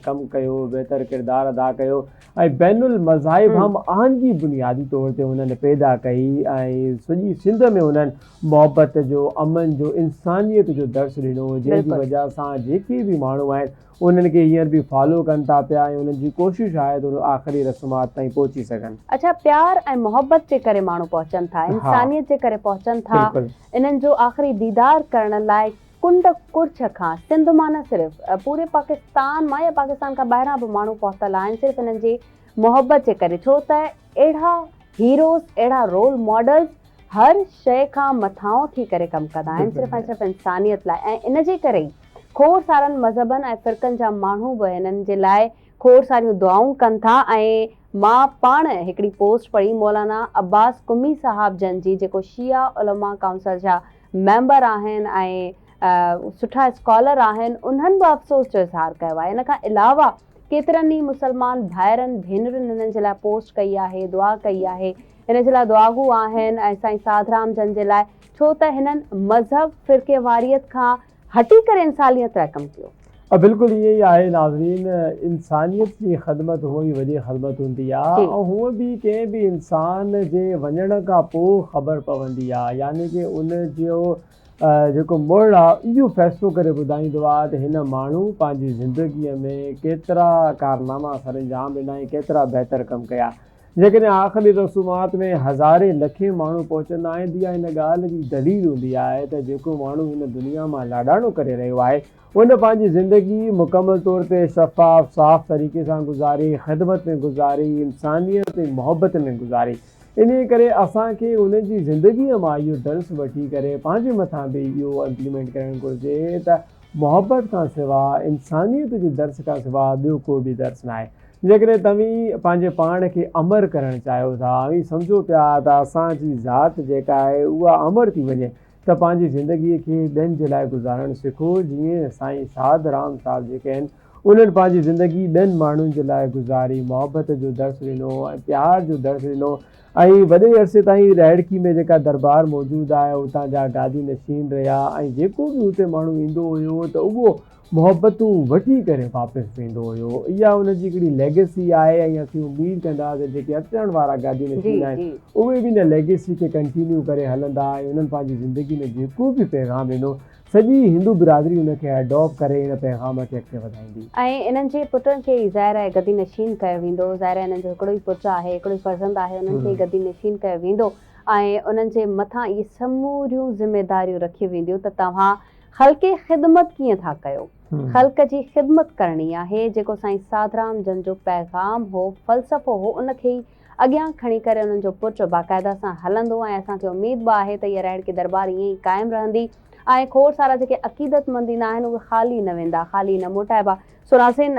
कमु कयो, बहितर किरदारु अदा कयो ऐं बैनुल मज़ाहिब हम आहंगी बुनियादी तौर ते उन्हनि पैदा कई ऐं सॼी सिंध में उन्हनि मोहबत जो, अमन जो, इंसानियत जो दर्स ॾिनो, जंहिंजी वजह सां जेके बि माण्हू आहिनि उन्हनि खे हींअर बि फॉलो कनि था पिया ऐं उन्हनि जी कोशिशि आहे त आख़िरी रस्मात ताईं पहुची सघनि। अच्छा, प्यार ऐं मोहबत जे करे माण्हू पहुचनि था, इंसानियत जे करे पहुचनि था। इन्हनि जो आख़िरी दीदार करण लाइ कुंड कुर्छ खां सिंध मां न सिर्फ़ु पूरे पाकिस्तान मां या पाकिस्तान खां ॿाहिरां बि माण्हू पहुतल आहिनि सिर्फ़ु इन्हनि जी मोहबत जे करे। छो त अहिड़ा हीरोज़, अहिड़ा रोल मॉडल्स हर शइ खां मथां थी करे कमु कंदा आहिनि सिर्फ़ु ऐं सिर्फ़ु इंसानियत लाइ। ऐं इन जे करे ई खोड़ सारनि मज़हबनि ऐं फ़िरक़नि जा माण्हू बि हिननि जे लाइ खोड़ सारियूं दुआऊं कनि था ऐं मां पाण हिकिड़ी पोस्ट पढ़ी मौलाना अब्बास कुमी साहब जन जी, जेको शिया उलमा काउंसिल जा मेंबर आहिनि ऐं सुठा स्कॉलर आहिनि, उन्हनि बि अफ़सोस जो इज़हार कयो आहे। इन खां अलावा केतिरनि ई मुस्लमान भाइरनि भेनरुनि हिननि जे लाइ पोस्ट कई आहे, दुआ कई आहे, हिन जे लाइ दुआगू आहिनि ऐं साईं साधराम जन जे लाइ, छो त हिननि मज़हब फ़िरके वारियत खां हटी करे इंसानियत लाइ कमु कयो। बिल्कुलु ईअं ई आहे नाज़रीन, इंसानियत जी ख़िदमत हूअ ई वॾी ख़िदमत हूंदी आहे ऐं हूअ बि कंहिं बि इंसान जे वञण खां पोइ ख़बर पवंदी आहे, यानी कि उन जो जेको मुड़ आहे इहो फ़ैसिलो करे ॿुधाईंदो आहे त हिन माण्हू पंहिंजी ज़िंदगीअ में केतिरा कारनामा सर अंजाम ॾिना ऐं केतिरा बहितर कमु कया। जेकॾहिं आख़िरी रसूमात में हज़ारे लखे माण्हू पहुचंदा आहिनि, इहा हिन ॻाल्हि जी दलील हूंदी आहे त जेको माण्हू हिन दुनिया मां लाॾाणो करे रहियो आहे उन पंहिंजी ज़िंदगी मुकमल तौर ते शफ़ाफ़ साफ़ तरीक़े सां गुज़ारी, ख़िदमत में गुज़ारी, इंसानियत ऐं मुहबत में गुज़ारी। इन करे असांखे उन जी ज़िंदगीअ मां इहो दर्स वठी करे पंहिंजे मथां बि इहो इम्प्लीमेंट करणु घुरिजे त मुहबत खां सवाइ, इंसानियत जे दर्स खां सवाइ ॿियो को बि दर्स न आहे। जेकॾहिं तव्हीं पंहिंजे पाण खे अमर करणु चाहियो था ऐं सम्झो पिया त असांजी ज़ात जेका आहे उहा अमर थी वञे, त पंहिंजी ज़िंदगीअ खे ॿियनि जे लाइ गुज़ारणु सिखो। जीअं साईं साधराम साहिब जेके आहिनि उन्हनि पंहिंजी ज़िंदगी ॿियनि माण्हुनि जे लाइ गुज़ारी, मुहबत जो दर्स ॾिनो ऐं प्यार जो दर्स ॾिनो ऐं वॾे अरसे ताईं रैड़की में जेका दरबार मौजूदु आहे उतां जा गादी नशीन रहिया ऐं जेको बि हुते माण्हू ईंदो हुयो त उहो मुहबतूं वठी करे वापसि वेंदो हुयो। इहा उनजी हिकिड़ी लेगेसी आहे ऐं असीं उमेद कंदासीं जेके अचण वारा गादी नशीन आहिनि उहे बि हिन लेगेसी खे कंटिन्यू करे हलंदा ऐं उन्हनि पंहिंजी ज़िंदगी में जेको बि पैगाम ॾिनो सॼी हिंदू बिरादरी उनखे एडॉप्ट करे हिन पैगाम खे अॻिते वधाईंदी। ऐं इन्हनि जे पुटनि खे ज़ाहिर आहे गदी नशीन कयो वेंदो, ज़ाहिर आहे हिननि जो हिकिड़ो ई पुटु आहे, हिकिड़ो ई फर्ज़ंद आहे, उन्हनि खे गदी नशीन कयो वेंदो ऐं उन्हनि जे मथां इहे समूरियूं ज़िमेदारियूं रखियूं वेंदियूं त तव्हां ख़ल्क़े ख़िदमत कीअं था कयो। ख़ल्क़ जी ख़िदमत करणी आहे, जेको साईं साधराम जन जो पैगाम हो, फ़लसफ़ो हो, उनखे ई अॻियां खणी करे उन्हनि जो पुटु बाक़ाइदा सां हलंदो ऐं असांखे उमेद बि आहे त इहा रैड़की दरबार ईअं ई क़ाइमु रहंदी ऐं खोड़ सारा जेके अक़ीदतमंद आहिनि उहे ख़ाली न वेंदा, ख़ाली न मोटाइबा। सो नाज़रीन,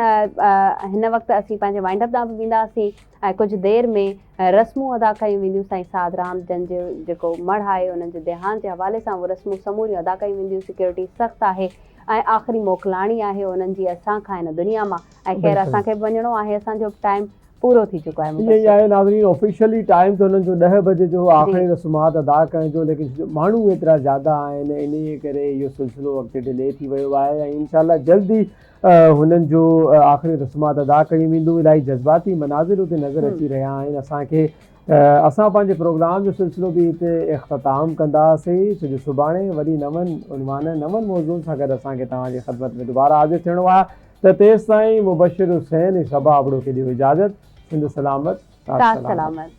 हिन वक़्तु असीं पंहिंजे वाइंड अप ॾांहुं बि वेंदासीं ऐं कुझु देरि में रस्मूं अदा कयूं वेंदियूं। साईं साधराम जन जो जेको मढ़ आहे उन्हनि जे देहांत जे हवाले सां उहे रस्मूं समूरियूं अदा कयूं वेंदियूं। सिक्योरिटी सख़्तु आहे ऐं आख़िरी मोकिलाणी आहे उन्हनि जी असां खां हिन दुनिया मां ऐं ख़ैर असांखे बि वञिणो आहे, असांजो टाइम पूरो थी चुको आहे। ईअं ई आहे नाज़रीन, ऑफिशियली टाइम त हुननि जो 10 बजे जो आख़िरी रस्मात अदा करण जो, लेकिन माण्हू एतिरा ज़्यादा आहिनि इन करे इहो सिलसिलो अॻिते डिले थी वियो आहे ऐं इंशाल्लाह जल्दी हुननि जो आख़िरी रस्मात अदा कयूं वेंदियूं। इलाही जज़्बाती मनाज़िर हुते नज़र अची रहिया आहिनि। असांखे असां पंहिंजे प्रोग्राम जो सिलसिलो बि हिते इख़्तिताम कंदासीं, छो जो सुभाणे वरी नवनि उनवान नवनि मौज़ूअनि सां गॾु असांखे तव्हांजी ख़िदमत में दुबारा हाज़िर थियणो आहे। त तेसिताईं मुबशिर हुसैन ऐं सबा अबड़ो खे ॾियो इजाज़त। सिंध सलामत, सलामत।